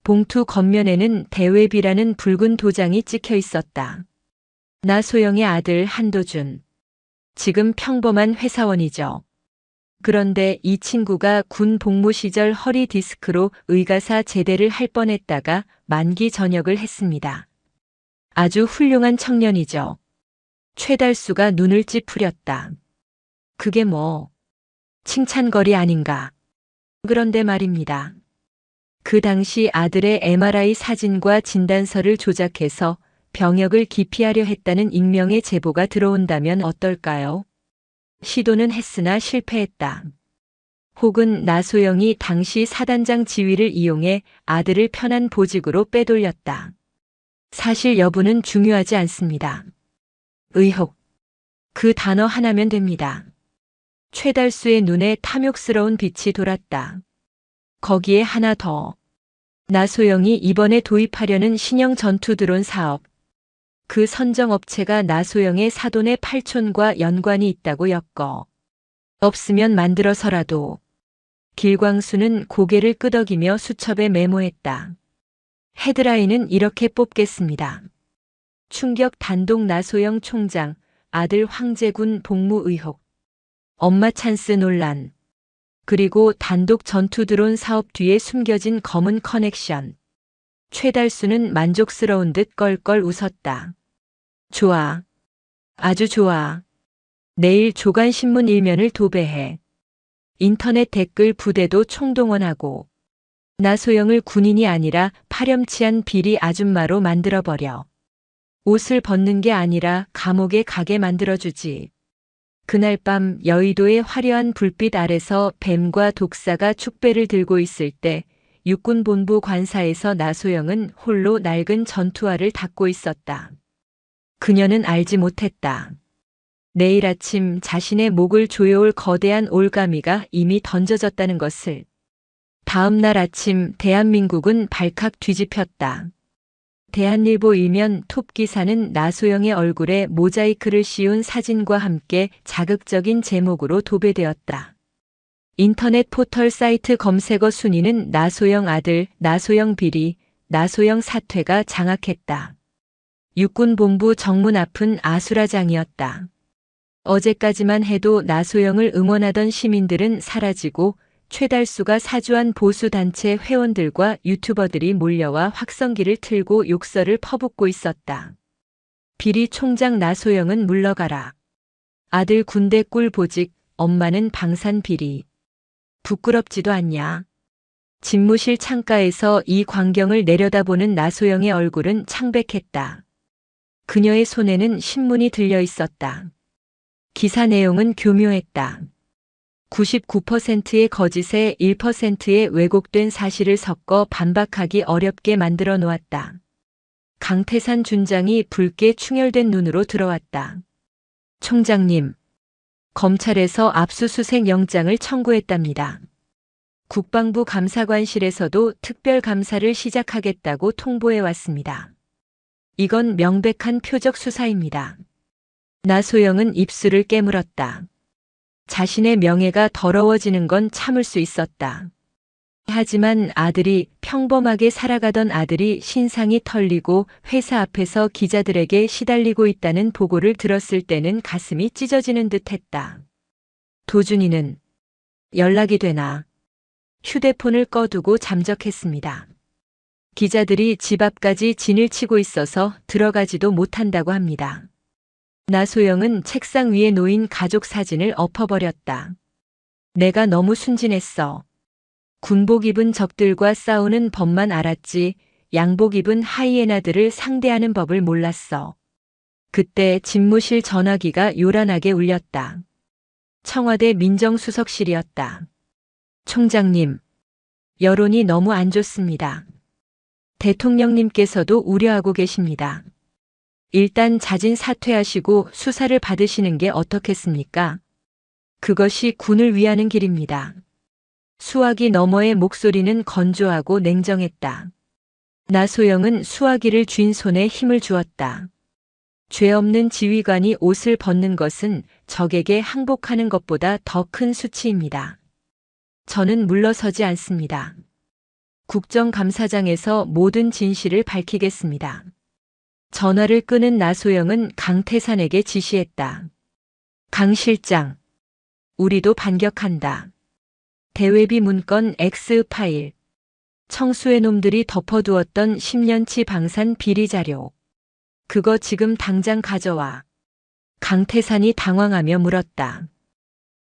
봉투 겉면에는 대외비라는 붉은 도장이 찍혀 있었다. 나소영의 아들 한도준. 지금 평범한 회사원이죠. 그런데 이 친구가 군 복무 시절 허리 디스크로 의가사 제대를 할 뻔했다가 만기 전역을 했습니다. 아주 훌륭한 청년이죠. 최달수가 눈을 찌푸렸다. 그게 뭐 칭찬거리 아닌가. 그런데 말입니다. 그 당시 아들의 MRI 사진과 진단서를 조작해서 병역을 기피하려 했다는 익명의 제보가 들어온다면 어떨까요? 시도는 했으나 실패했다. 혹은 나소영이 당시 사단장 지위를 이용해 아들을 편한 보직으로 빼돌렸다. 사실 여부는 중요하지 않습니다. 의혹. 그 단어 하나면 됩니다. 최달수의 눈에 탐욕스러운 빛이 돌았다. 거기에 하나 더. 나소영이 이번에 도입하려는 신형 전투 드론 사업. 그 선정업체가 나소영의 사돈의 팔촌과 연관이 있다고 엮어. 없으면 만들어서라도. 길광수는 고개를 끄덕이며 수첩에 메모했다. 헤드라인은 이렇게 뽑겠습니다. 충격 단독 나소영 총장, 아들 황제군 복무 의혹. 엄마 찬스 논란. 그리고 단독 전투 드론 사업 뒤에 숨겨진 검은 커넥션. 최달수는 만족스러운 듯 껄껄 웃었다. 좋아. 아주 좋아. 내일 조간신문 일면을 도배해. 인터넷 댓글 부대도 총동원하고. 나소영을 군인이 아니라 파렴치한 비리 아줌마로 만들어버려. 옷을 벗는 게 아니라 감옥에 가게 만들어주지. 그날 밤 여의도의 화려한 불빛 아래서 뱀과 독사가 축배를 들고 있을 때 육군본부 관사에서 나소영은 홀로 낡은 전투화를 닦고 있었다. 그녀는 알지 못했다. 내일 아침 자신의 목을 조여올 거대한 올가미가 이미 던져졌다는 것을. 다음 날 아침 대한민국은 발칵 뒤집혔다. 대한일보 일면 톱 기사는 나소영의 얼굴에 모자이크를 씌운 사진과 함께 자극적인 제목으로 도배되었다. 인터넷 포털 사이트 검색어 순위는 나소영 아들, 나소영 비리, 나소영 사퇴가 장악했다. 육군본부 정문 앞은 아수라장이었다. 어제까지만 해도 나소영을 응원하던 시민들은 사라지고 최달수가 사주한 보수단체 회원들과 유튜버들이 몰려와 확성기를 틀고 욕설을 퍼붓고 있었다. 비리 총장 나소영은 물러가라. 아들 군대 꿀 보직, 엄마는 방산 비리. 부끄럽지도 않냐. 집무실 창가에서 이 광경을 내려다보는 나소영의 얼굴은 창백했다. 그녀의 손에는 신문이 들려 있었다. 기사 내용은 교묘했다. 99%의 거짓에 1%의 왜곡된 사실을 섞어 반박하기 어렵게 만들어 놓았다. 강태산 준장이 붉게 충혈된 눈으로 들어왔다. 총장님, 검찰에서 압수수색 영장을 청구했답니다. 국방부 감사관실에서도 특별감사를 시작하겠다고 통보해 왔습니다. 이건 명백한 표적 수사입니다. 나소영은 입술을 깨물었다. 자신의 명예가 더러워지는 건 참을 수 있었다. 하지만 아들이, 평범하게 살아가던 아들이 신상이 털리고 회사 앞에서 기자들에게 시달리고 있다는 보고를 들었을 때는 가슴이 찢어지는 듯 했다. 도준이는 연락이 되나. 휴대폰을 꺼두고 잠적했습니다. 기자들이 집 앞까지 진을 치고 있어서 들어가지도 못한다고 합니다. 나소영은 책상 위에 놓인 가족 사진을 엎어버렸다. 내가 너무 순진했어. 군복 입은 적들과 싸우는 법만 알았지 양복 입은 하이에나들을 상대하는 법을 몰랐어. 그때 집무실 전화기가 요란하게 울렸다. 청와대 민정수석실이었다. 총장님, 여론이 너무 안 좋습니다. 대통령님께서도 우려하고 계십니다. 일단 자진 사퇴하시고 수사를 받으시는 게 어떻겠습니까? 그것이 군을 위하는 길입니다. 수화기 너머의 목소리는 건조하고 냉정했다. 나소영은 수화기를 쥔 손에 힘을 주었다. 죄 없는 지휘관이 옷을 벗는 것은 적에게 항복하는 것보다 더 큰 수치입니다. 저는 물러서지 않습니다. 국정감사장에서 모든 진실을 밝히겠습니다. 전화를 끄는 나소영은 강태산에게 지시했다. 강 실장, 우리도 반격한다. 대외비 문건 X파일, 청수의 놈들이 덮어두었던 10년치 방산 비리 자료. 그거 지금 당장 가져와. 강태산이 당황하며 물었다.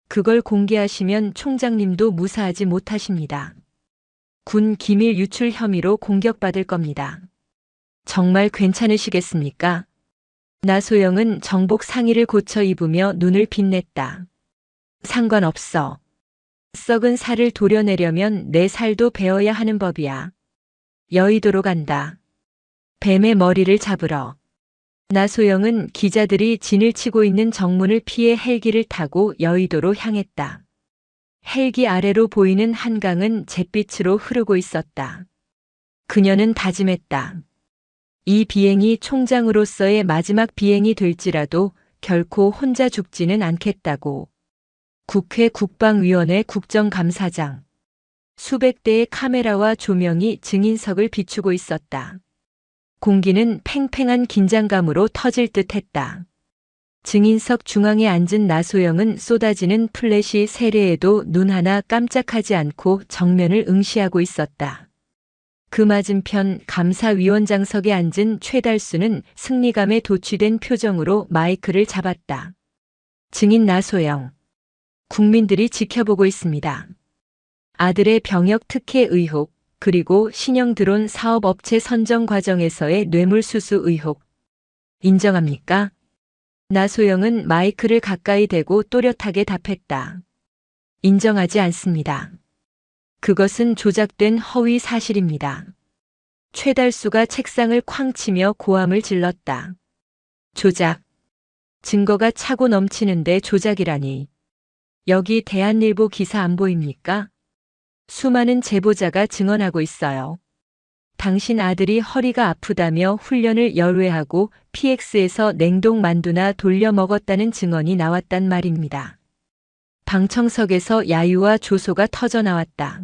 그걸 공개하시면 총장님도 무사하지 못하십니다. 군 기밀 유출 혐의로 공격받을 겁니다. 정말 괜찮으시겠습니까? 나소영은 정복 상의를 고쳐 입으며 눈을 빛냈다. 상관없어. 썩은 살을 도려내려면 내 살도 베어야 하는 법이야. 여의도로 간다. 뱀의 머리를 잡으러. 나소영은 기자들이 진을 치고 있는 정문을 피해 헬기를 타고 여의도로 향했다. 헬기 아래로 보이는 한강은 잿빛으로 흐르고 있었다. 그녀는 다짐했다. 이 비행이 총장으로서의 마지막 비행이 될지라도 결코 혼자 죽지는 않겠다고. 국회 국방위원회 국정감사장. 수백 대의 카메라와 조명이 증인석을 비추고 있었다. 공기는 팽팽한 긴장감으로 터질 듯 했다. 증인석 중앙에 앉은 나소영은 쏟아지는 플래시 세례에도 눈 하나 깜짝하지 않고 정면을 응시하고 있었다. 그 맞은편 감사위원장석에 앉은 최달수는 승리감에 도취된 표정으로 마이크를 잡았다. 증인 나소영. 국민들이 지켜보고 있습니다. 아들의 병역 특혜 의혹, 그리고 신형 드론 사업업체 선정 과정에서의 뇌물수수 의혹. 인정합니까? 나소영은 마이크를 가까이 대고 또렷하게 답했다. 인정하지 않습니다. 그것은 조작된 허위 사실입니다. 최달수가 책상을 쾅 치며 고함을 질렀다. 조작. 증거가 차고 넘치는데 조작이라니. 여기 대한일보 기사 안 보입니까? 수많은 제보자가 증언하고 있어요. 당신 아들이 허리가 아프다며 훈련을 열외하고 PX에서 냉동 만두나 돌려 먹었다는 증언이 나왔단 말입니다. 방청석에서 야유와 조소가 터져 나왔다.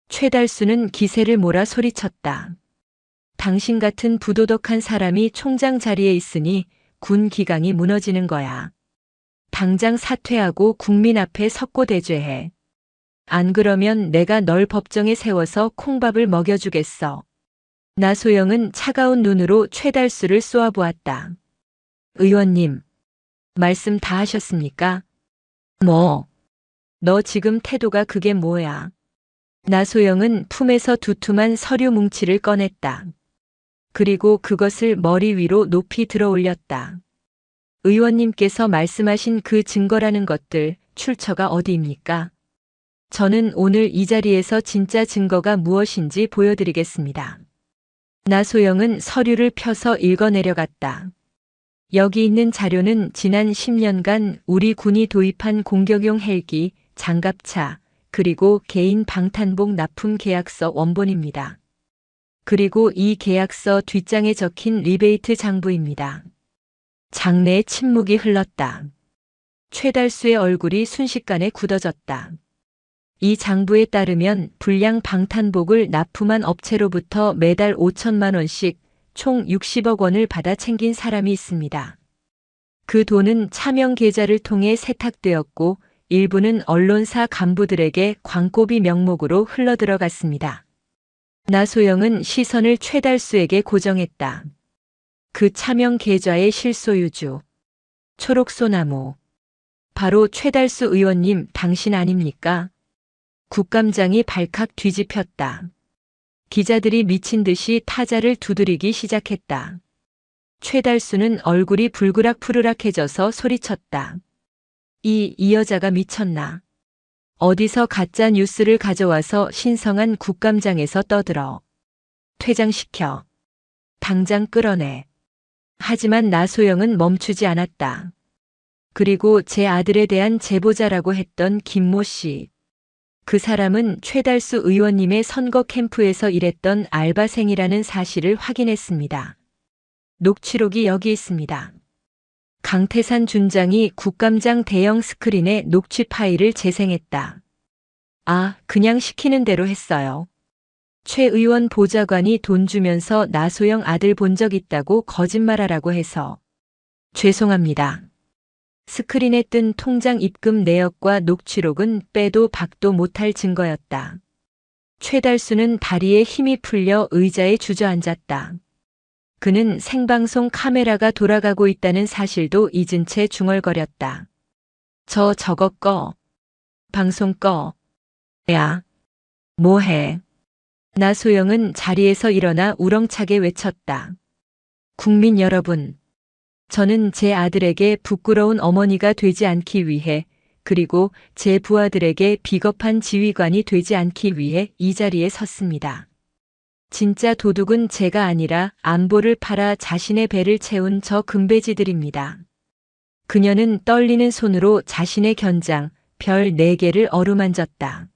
최달수는 기세를 몰아 소리쳤다. 당신 같은 부도덕한 사람이 총장 자리에 있으니 군 기강이 무너지는 거야. 당장 사퇴하고 국민 앞에 석고대죄해. 안 그러면 내가 널 법정에 세워서 콩밥을 먹여주겠어. 나소영은 차가운 눈으로 최달수를 쏘아보았다. 의원님, 말씀 다 하셨습니까? 뭐? 너 지금 태도가 그게 뭐야? 나소영은 품에서 두툼한 서류 뭉치를 꺼냈다. 그리고 그것을 머리 위로 높이 들어 올렸다. 의원님께서 말씀하신 그 증거라는 것들, 출처가 어디입니까? 저는 오늘 이 자리에서 진짜 증거가 무엇인지 보여드리겠습니다. 나소영은 서류를 펴서 읽어내려갔다. 여기 있는 자료는 지난 10년간 우리 군이 도입한 공격용 헬기, 장갑차, 그리고 개인 방탄복 납품 계약서 원본입니다. 그리고 이 계약서 뒷장에 적힌 리베이트 장부입니다. 장내에 침묵이 흘렀다. 최달수의 얼굴이 순식간에 굳어졌다. 이 장부에 따르면 불량 방탄복을 납품한 업체로부터 매달 5천만 원씩 총 60억 원을 받아 챙긴 사람이 있습니다. 그 돈은 차명 계좌를 통해 세탁되었고 일부는 언론사 간부들에게 광고비 명목으로 흘러들어갔습니다. 나소영은 시선을 최달수에게 고정했다. 그 차명 계좌의 실소유주. 초록소나무. 바로 최달수 의원님 당신 아닙니까? 국감장이 발칵 뒤집혔다. 기자들이 미친 듯이 타자를 두드리기 시작했다. 최달수는 얼굴이 불그락푸르락해져서 소리쳤다. 이 여자가 미쳤나? 어디서 가짜 뉴스를 가져와서 신성한 국감장에서 떠들어. 퇴장시켜. 당장 끌어내. 하지만 나소영은 멈추지 않았다. 그리고 제 아들에 대한 제보자라고 했던 김모 씨. 그 사람은 최달수 의원님의 선거 캠프에서 일했던 알바생이라는 사실을 확인했습니다. 녹취록이 여기 있습니다. 강태산 준장이 국감장 대형 스크린에 녹취 파일을 재생했다. 그냥 시키는 대로 했어요. 최 의원 보좌관이 돈 주면서 나소영 아들 본 적 있다고 거짓말하라고 해서. 죄송합니다. 스크린에 뜬 통장 입금 내역과 녹취록은 빼도 박도 못할 증거였다. 최달수는 다리에 힘이 풀려 의자에 주저앉았다. 그는 생방송 카메라가 돌아가고 있다는 사실도 잊은 채 중얼거렸다. 저거 꺼. 방송 꺼. 야. 뭐해. 나소영은 자리에서 일어나 우렁차게 외쳤다. 국민 여러분. 저는 제 아들에게 부끄러운 어머니가 되지 않기 위해, 그리고 제 부하들에게 비겁한 지휘관이 되지 않기 위해 이 자리에 섰습니다. 진짜 도둑은 제가 아니라 안보를 팔아 자신의 배를 채운 저 금배지들입니다. 그녀는 떨리는 손으로 자신의 견장, 별 4개를 어루만졌다.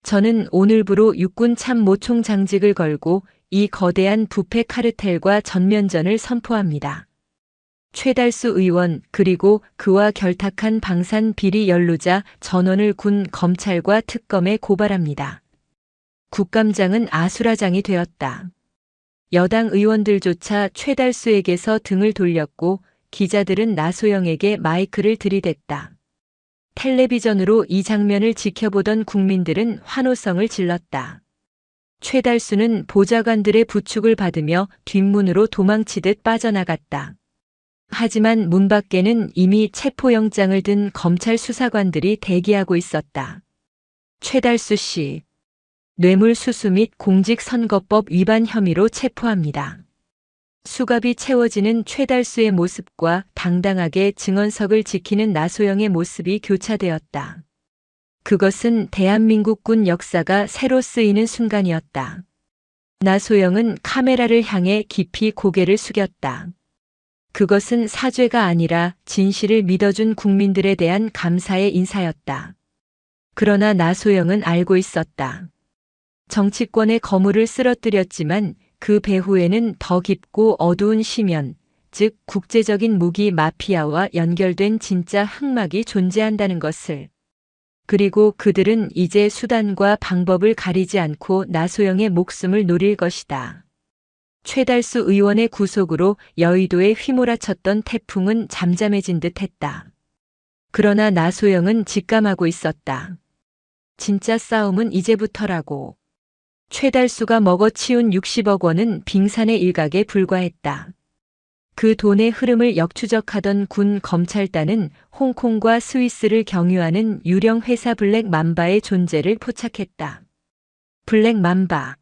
저는 오늘부로 육군 참모총장직을 걸고 이 거대한 부패 카르텔과 전면전을 선포합니다. 최달수 의원 그리고 그와 결탁한 방산 비리 연루자 전원을 군 검찰과 특검에 고발합니다. 국감장은 아수라장이 되었다. 여당 의원들조차 최달수에게서 등을 돌렸고 기자들은 나소영에게 마이크를 들이댔다. 텔레비전으로 이 장면을 지켜보던 국민들은 환호성을 질렀다. 최달수는 보좌관들의 부축을 받으며 뒷문으로 도망치듯 빠져나갔다. 하지만 문 밖에는 이미 체포영장을 든 검찰 수사관들이 대기하고 있었다. 최달수 씨, 뇌물수수 및 공직선거법 위반 혐의로 체포합니다. 수갑이 채워지는 최달수의 모습과 당당하게 증언석을 지키는 나소영의 모습이 교차되었다. 그것은 대한민국 군 역사가 새로 쓰이는 순간이었다. 나소영은 카메라를 향해 깊이 고개를 숙였다. 그것은 사죄가 아니라 진실을 믿어준 국민들에 대한 감사의 인사였다. 그러나 나소영은 알고 있었다. 정치권의 거물을 쓰러뜨렸지만 그 배후에는 더 깊고 어두운 심연, 즉 국제적인 무기 마피아와 연결된 진짜 흑막이 존재한다는 것을. 그리고 그들은 이제 수단과 방법을 가리지 않고 나소영의 목숨을 노릴 것이다. 최달수 의원의 구속으로 여의도에 휘몰아쳤던 태풍은 잠잠해진 듯 했다. 그러나 나소영은 직감하고 있었다. 진짜 싸움은 이제부터라고. 최달수가 먹어치운 60억 원은 빙산의 일각에 불과했다. 그 돈의 흐름을 역추적하던 군 검찰단은 홍콩과 스위스를 경유하는 유령 회사 블랙 맘바의 존재를 포착했다. 블랙 맘바.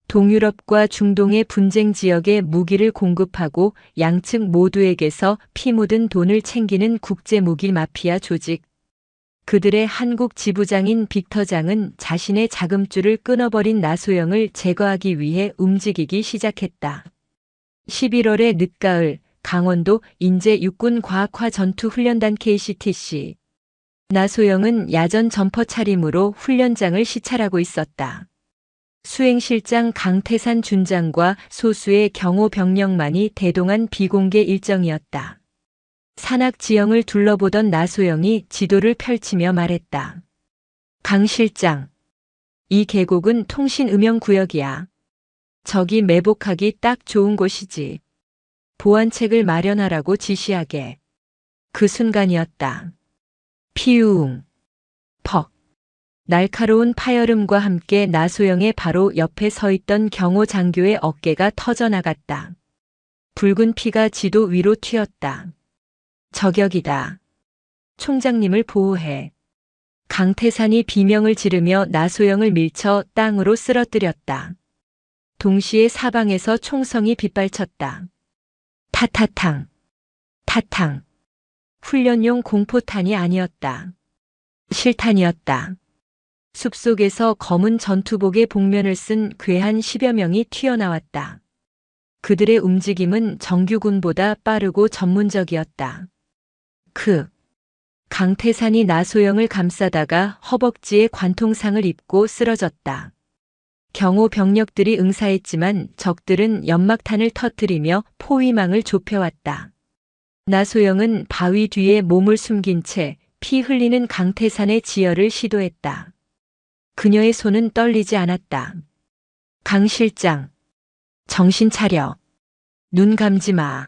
동유럽과 중동의 분쟁 지역에 무기를 공급하고 양측 모두에게서 피 묻은 돈을 챙기는 국제무기 마피아 조직. 그들의 한국 지부장인 빅터장은 자신의 자금줄을 끊어버린 나소영을 제거하기 위해 움직이기 시작했다. 11월의 늦가을, 강원도 인제 육군과학화 전투훈련단 KCTC. 나소영은 야전 점퍼 차림으로 훈련장을 시찰하고 있었다. 수행실장 강태산 준장과 소수의 경호 병력만이 대동한 비공개 일정이었다. 산악 지형을 둘러보던 나소영이 지도를 펼치며 말했다. 강 실장, 이 계곡은 통신음영구역이야. 저기 매복하기 딱 좋은 곳이지. 보안책을 마련하라고 지시하게. 그 순간이었다. 피우웅. 퍽. 날카로운 파열음과 함께 나소영의 바로 옆에 서 있던 경호 장교의 어깨가 터져나갔다. 붉은 피가 지도 위로 튀었다. 저격이다. 총장님을 보호해. 강태산이 비명을 지르며 나소영을 밀쳐 땅으로 쓰러뜨렸다. 동시에 사방에서 총성이 빗발쳤다. 타타탕. 타탕. 훈련용 공포탄이 아니었다. 실탄이었다. 숲속에서 검은 전투복의 복면을 쓴 괴한 10여 명이 튀어나왔다. 그들의 움직임은 정규군보다 빠르고 전문적이었다. 강태산이 나소영을 감싸다가 허벅지에 관통상을 입고 쓰러졌다. 경호 병력들이 응사했지만 적들은 연막탄을 터뜨리며 포위망을 좁혀왔다. 나소영은 바위 뒤에 몸을 숨긴 채 피 흘리는 강태산의 지혈을 시도했다. 그녀의 손은 떨리지 않았다. 강 실장, 정신 차려. 눈 감지 마.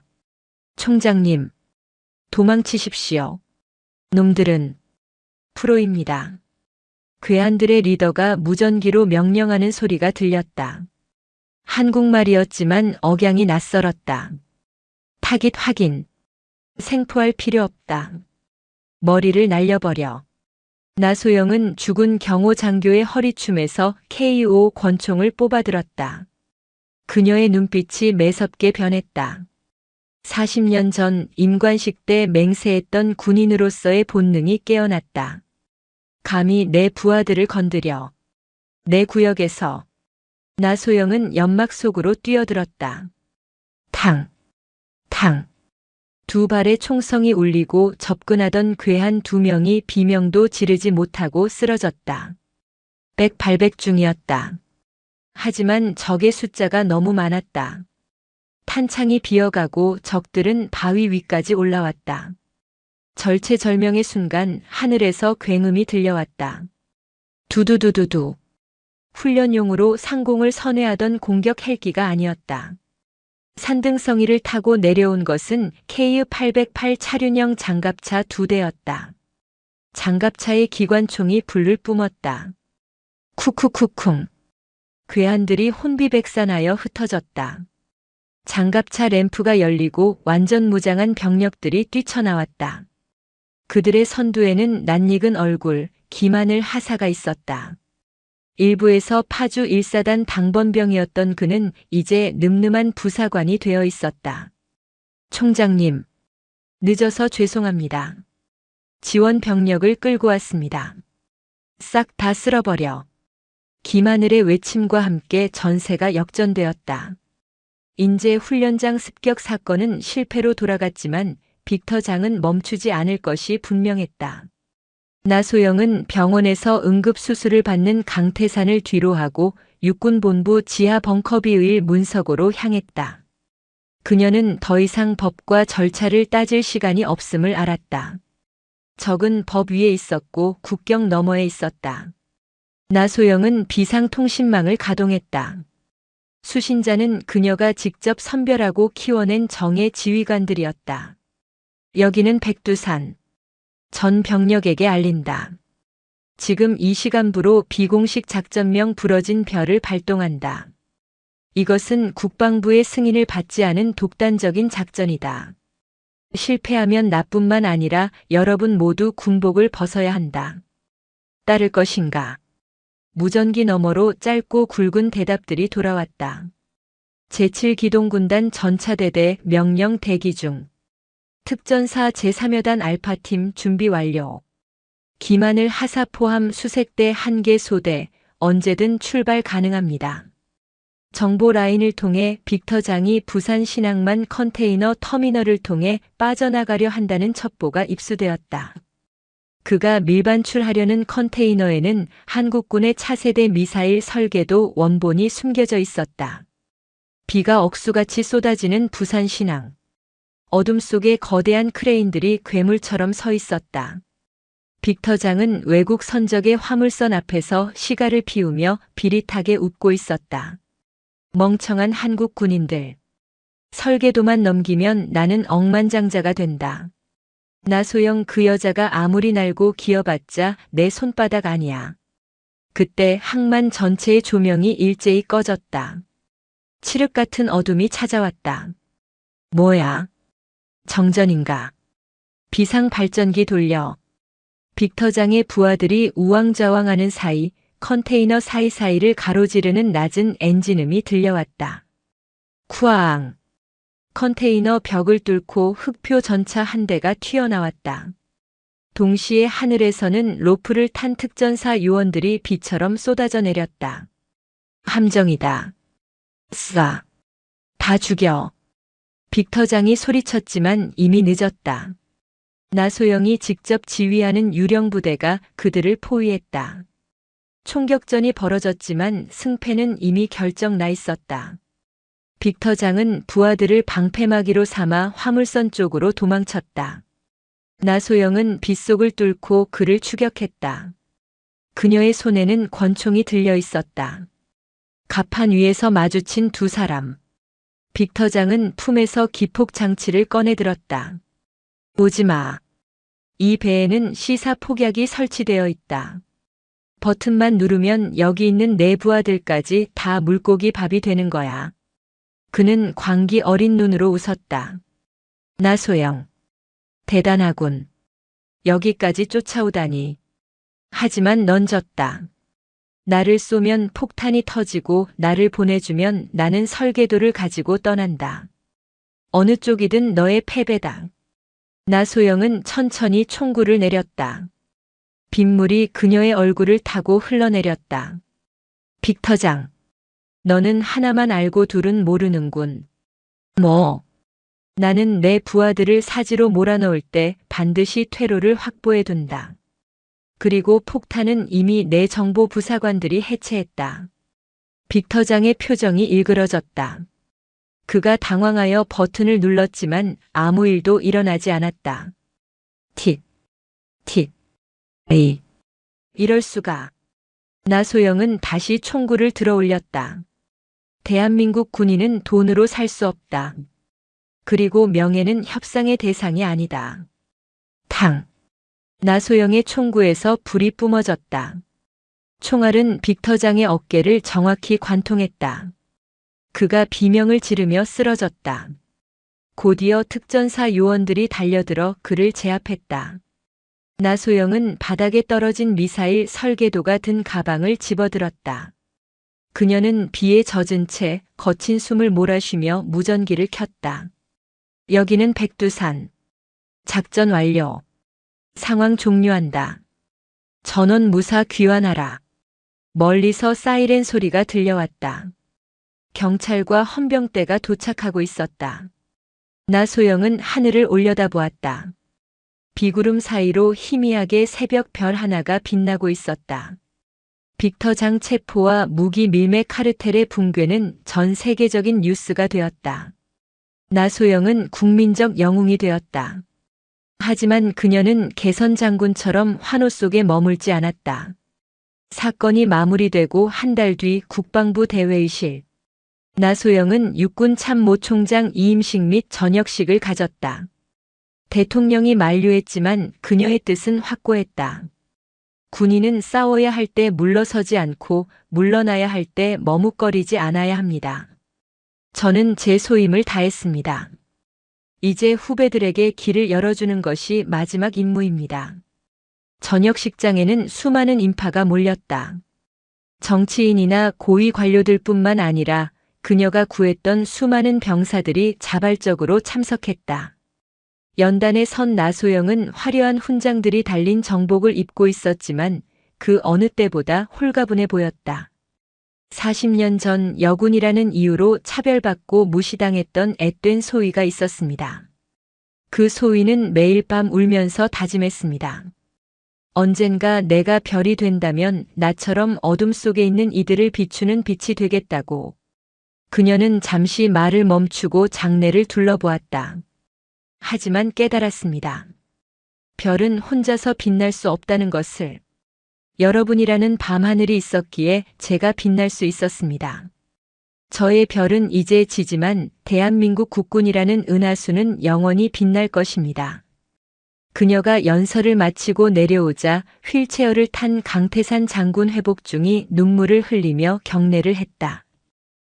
총장님, 도망치십시오. 놈들은 프로입니다. 괴한들의 리더가 무전기로 명령하는 소리가 들렸다. 한국말이었지만 억양이 낯설었다. 타깃 확인. 생포할 필요 없다. 머리를 날려버려. 나소영은 죽은 경호 장교의 허리춤에서 KO 권총을 뽑아들었다. 그녀의 눈빛이 매섭게 변했다. 40년 전 임관식 때 맹세했던 군인으로서의 본능이 깨어났다. 감히 내 부하들을 건드려. 내 구역에서. 나소영은 연막 속으로 뛰어들었다. 탕, 탕. 두 발의 총성이 울리고 접근하던 괴한 두 명이 비명도 지르지 못하고 쓰러졌다. 백발백 중이었다. 하지만 적의 숫자가 너무 많았다. 탄창이 비어가고 적들은 바위 위까지 올라왔다. 절체절명의 순간 하늘에서 굉음이 들려왔다. 두두두두두. 훈련용으로 상공을 선회하던 공격 헬기가 아니었다. 산등성이를 타고 내려온 것은 KU-808 차륜형 장갑차 2대였다. 장갑차의 기관총이 불을 뿜었다. 쿠쿠쿠쿵. 괴한들이 혼비백산하여 흩어졌다. 장갑차 램프가 열리고 완전 무장한 병력들이 뛰쳐나왔다. 그들의 선두에는 낯익은 얼굴, 기마늘 하사가 있었다. 일부에서 파주 1사단 당번병이었던 그는 이제 늠름한 부사관이 되어 있었다. 총장님, 늦어서 죄송합니다. 지원 병력을 끌고 왔습니다. 싹 다 쓸어버려. 김하늘의 외침과 함께 전세가 역전되었다. 인제 훈련장 습격 사건은 실패로 돌아갔지만 빅터장은 멈추지 않을 것이 분명했다. 나소영은 병원에서 응급수술을 받는 강태산을 뒤로 하고 육군본부 지하 벙커비의 문서고로 향했다. 그녀는 더 이상 법과 절차를 따질 시간이 없음을 알았다. 적은 법 위에 있었고 국경 너머에 있었다. 나소영은 비상통신망을 가동했다. 수신자는 그녀가 직접 선별하고 키워낸 정예 지휘관들이었다. 여기는 백두산. 전 병력에게 알린다. 지금 이 시간부로 비공식 작전명 부러진 별을 발동한다. 이것은 국방부의 승인을 받지 않은 독단적인 작전이다. 실패하면 나뿐만 아니라 여러분 모두 군복을 벗어야 한다. 따를 것인가? 무전기 너머로 짧고 굵은 대답들이 돌아왔다. 제7기동군단 전차대대 명령 대기 중. 특전사 제3여단 알파팀 준비 완료. 김하늘 하사 포함 수색대 1개 소대 언제든 출발 가능합니다. 정보 라인을 통해 빅터장이 부산 신항만 컨테이너 터미널을 통해 빠져나가려 한다는 첩보가 입수되었다. 그가 밀반출하려는 컨테이너에는 한국군의 차세대 미사일 설계도 원본이 숨겨져 있었다. 비가 억수같이 쏟아지는 부산 신항. 어둠 속에 거대한 크레인들이 괴물처럼 서 있었다. 빅터장은 외국 선적의 화물선 앞에서 시가를 피우며 비릿하게 웃고 있었다. 멍청한 한국 군인들. 설계도만 넘기면 나는 억만장자가 된다. 나소영 그 여자가 아무리 날고 기어봤자 내 손바닥 아니야. 그때 항만 전체의 조명이 일제히 꺼졌다. 칠흑 같은 어둠이 찾아왔다. 뭐야? 정전인가? 비상 발전기 돌려. 빅터장의 부하들이 우왕좌왕하는 사이 컨테이너 사이사이를 가로지르는 낮은 엔진음이 들려왔다. 쿠앙. 컨테이너 벽을 뚫고 흑표 전차 한 대가 튀어나왔다. 동시에 하늘에서는 로프를 탄 특전사 요원들이 비처럼 쏟아져 내렸다. 함정이다. 쏴. 다 죽여. 빅터장이 소리쳤지만 이미 늦었다. 나소영이 직접 지휘하는 유령 부대가 그들을 포위했다. 총격전이 벌어졌지만 승패는 이미 결정 나 있었다. 빅터장은 부하들을 방패막이로 삼아 화물선 쪽으로 도망쳤다. 나소영은 빗속을 뚫고 그를 추격했다. 그녀의 손에는 권총이 들려 있었다. 갑판 위에서 마주친 두 사람. 빅터장은 품에서 기폭 장치를 꺼내들었다. 오지 마. 이 배에는 시사 폭약이 설치되어 있다. 버튼만 누르면 여기 있는 내 부하들까지 다 물고기 밥이 되는 거야. 그는 광기 어린 눈으로 웃었다. 나소영. 대단하군. 여기까지 쫓아오다니. 하지만 넌 졌다. 나를 쏘면 폭탄이 터지고 나를 보내주면 나는 설계도를 가지고 떠난다. 어느 쪽이든 너의 패배다. 나소영은 천천히 총구를 내렸다. 빗물이 그녀의 얼굴을 타고 흘러내렸다. 빅터장. 너는 하나만 알고 둘은 모르는군. 뭐? 나는 내 부하들을 사지로 몰아넣을 때 반드시 퇴로를 확보해둔다. 그리고 폭탄은 이미 내 정보 부사관들이 해체했다. 빅터장의 표정이 일그러졌다. 그가 당황하여 버튼을 눌렀지만 아무 일도 일어나지 않았다. 틱, 틱, 에이. 이럴 수가. 나소영은 다시 총구를 들어 올렸다. 대한민국 군인은 돈으로 살 수 없다. 그리고 명예는 협상의 대상이 아니다. 탕. 나소영의 총구에서 불이 뿜어졌다. 총알은 빅터장의 어깨를 정확히 관통했다. 그가 비명을 지르며 쓰러졌다. 곧이어 특전사 요원들이 달려들어 그를 제압했다. 나소영은 바닥에 떨어진 미사일 설계도가 든 가방을 집어들었다. 그녀는 비에 젖은 채 거친 숨을 몰아쉬며 무전기를 켰다. 여기는 백두산. 작전 완료. 상황 종료한다. 전원 무사 귀환하라. 멀리서 사이렌 소리가 들려왔다. 경찰과 헌병대가 도착하고 있었다. 나소영은 하늘을 올려다보았다. 비구름 사이로 희미하게 새벽 별 하나가 빛나고 있었다. 빅터장 체포와 무기 밀매 카르텔의 붕괴는 전 세계적인 뉴스가 되었다. 나소영은 국민적 영웅이 되었다. 하지만 그녀는 개선 장군처럼 환호 속에 머물지 않았다. 사건이 마무리되고 한 달 뒤 국방부 대회의실. 나소영은 육군 참모총장 이임식 및 저녁식을 가졌다. 대통령이 만류했지만 그녀의 뜻은 확고했다. 군인은 싸워야 할 때 물러서지 않고 물러나야 할 때 머뭇거리지 않아야 합니다. 저는 제 소임을 다했습니다. 이제 후배들에게 길을 열어주는 것이 마지막 임무입니다. 저녁식장에는 수많은 인파가 몰렸다. 정치인이나 고위 관료들뿐만 아니라 그녀가 구했던 수많은 병사들이 자발적으로 참석했다. 연단에 선 나소영은 화려한 훈장들이 달린 정복을 입고 있었지만 그 어느 때보다 홀가분해 보였다. 40년 전 여군이라는 이유로 차별받고 무시당했던 앳된 소위가 있었습니다. 그 소위는 매일 밤 울면서 다짐했습니다. 언젠가 내가 별이 된다면 나처럼 어둠 속에 있는 이들을 비추는 빛이 되겠다고. 그녀는 잠시 말을 멈추고 장내를 둘러보았다. 하지만 깨달았습니다. 별은 혼자서 빛날 수 없다는 것을. 여러분이라는 밤하늘이 있었기에 제가 빛날 수 있었습니다. 저의 별은 이제 지지만 대한민국 국군이라는 은하수는 영원히 빛날 것입니다. 그녀가 연설을 마치고 내려오자 휠체어를 탄 강태산 장군 회복 중이 눈물을 흘리며 경례를 했다.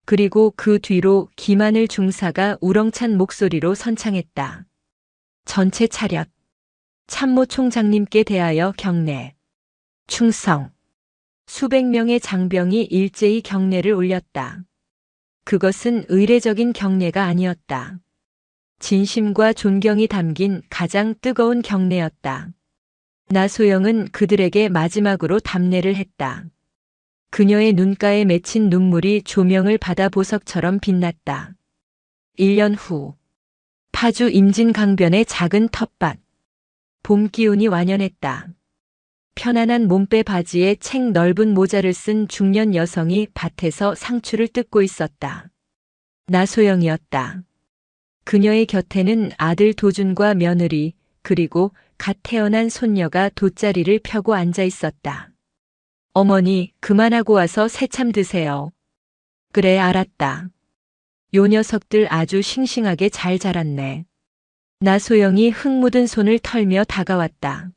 그리고 그 뒤로 김하늘 중사가 우렁찬 목소리로 선창했다. 전체 차렷. 참모총장님께 대하여 경례. 충성. 수백 명의 장병이 일제히 경례를 올렸다. 그것은 의례적인 경례가 아니었다. 진심과 존경이 담긴 가장 뜨거운 경례였다. 나소영은 그들에게 마지막으로 답례를 했다. 그녀의 눈가에 맺힌 눈물이 조명을 받아 보석처럼 빛났다. 1년 후. 파주 임진강변의 작은 텃밭. 봄 기운이 완연했다. 편안한 몸빼 바지에 책 넓은 모자를 쓴 중년 여성이 밭에서 상추를 뜯고 있었다. 나소영이었다. 그녀의 곁에는 아들 도준과 며느리, 그리고 갓 태어난 손녀가 돗자리를 펴고 앉아 있었다. 어머니, 그만하고 와서 새참 드세요. 그래, 알았다. 요 녀석들 아주 싱싱하게 잘 자랐네. 나소영이 흙 묻은 손을 털며 다가왔다.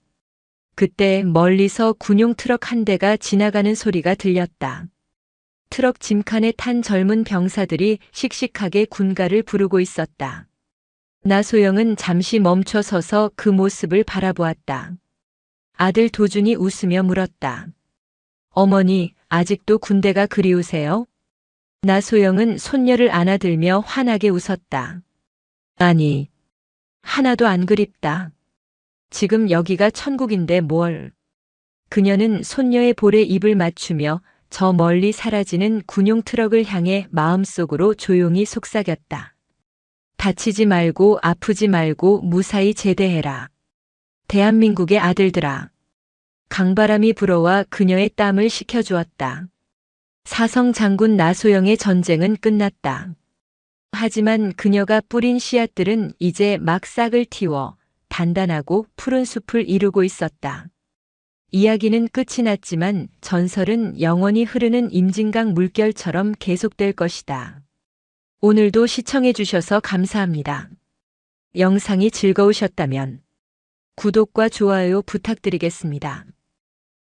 그때 멀리서 군용 트럭 한 대가 지나가는 소리가 들렸다. 트럭 짐칸에 탄 젊은 병사들이 씩씩하게 군가를 부르고 있었다. 나소영은 잠시 멈춰 서서 그 모습을 바라보았다. 아들 도준이 웃으며 물었다. 어머니, 아직도 군대가 그리우세요? 나소영은 손녀를 안아들며 환하게 웃었다. 아니, 하나도 안 그립다. 지금 여기가 천국인데 뭘. 그녀는 손녀의 볼에 입을 맞추며 저 멀리 사라지는 군용 트럭을 향해 마음속으로 조용히 속삭였다. 다치지 말고 아프지 말고 무사히 제대해라. 대한민국의 아들들아. 강바람이 불어와 그녀의 땀을 식혀주었다. 사성 장군 나소영의 전쟁은 끝났다. 하지만 그녀가 뿌린 씨앗들은 이제 막 싹을 틔워 단단하고 푸른 숲을 이루고 있었다. 이야기는 끝이 났지만 전설은 영원히 흐르는 임진강 물결처럼 계속될 것이다. 오늘도 시청해주셔서 감사합니다. 영상이 즐거우셨다면 구독과 좋아요 부탁드리겠습니다.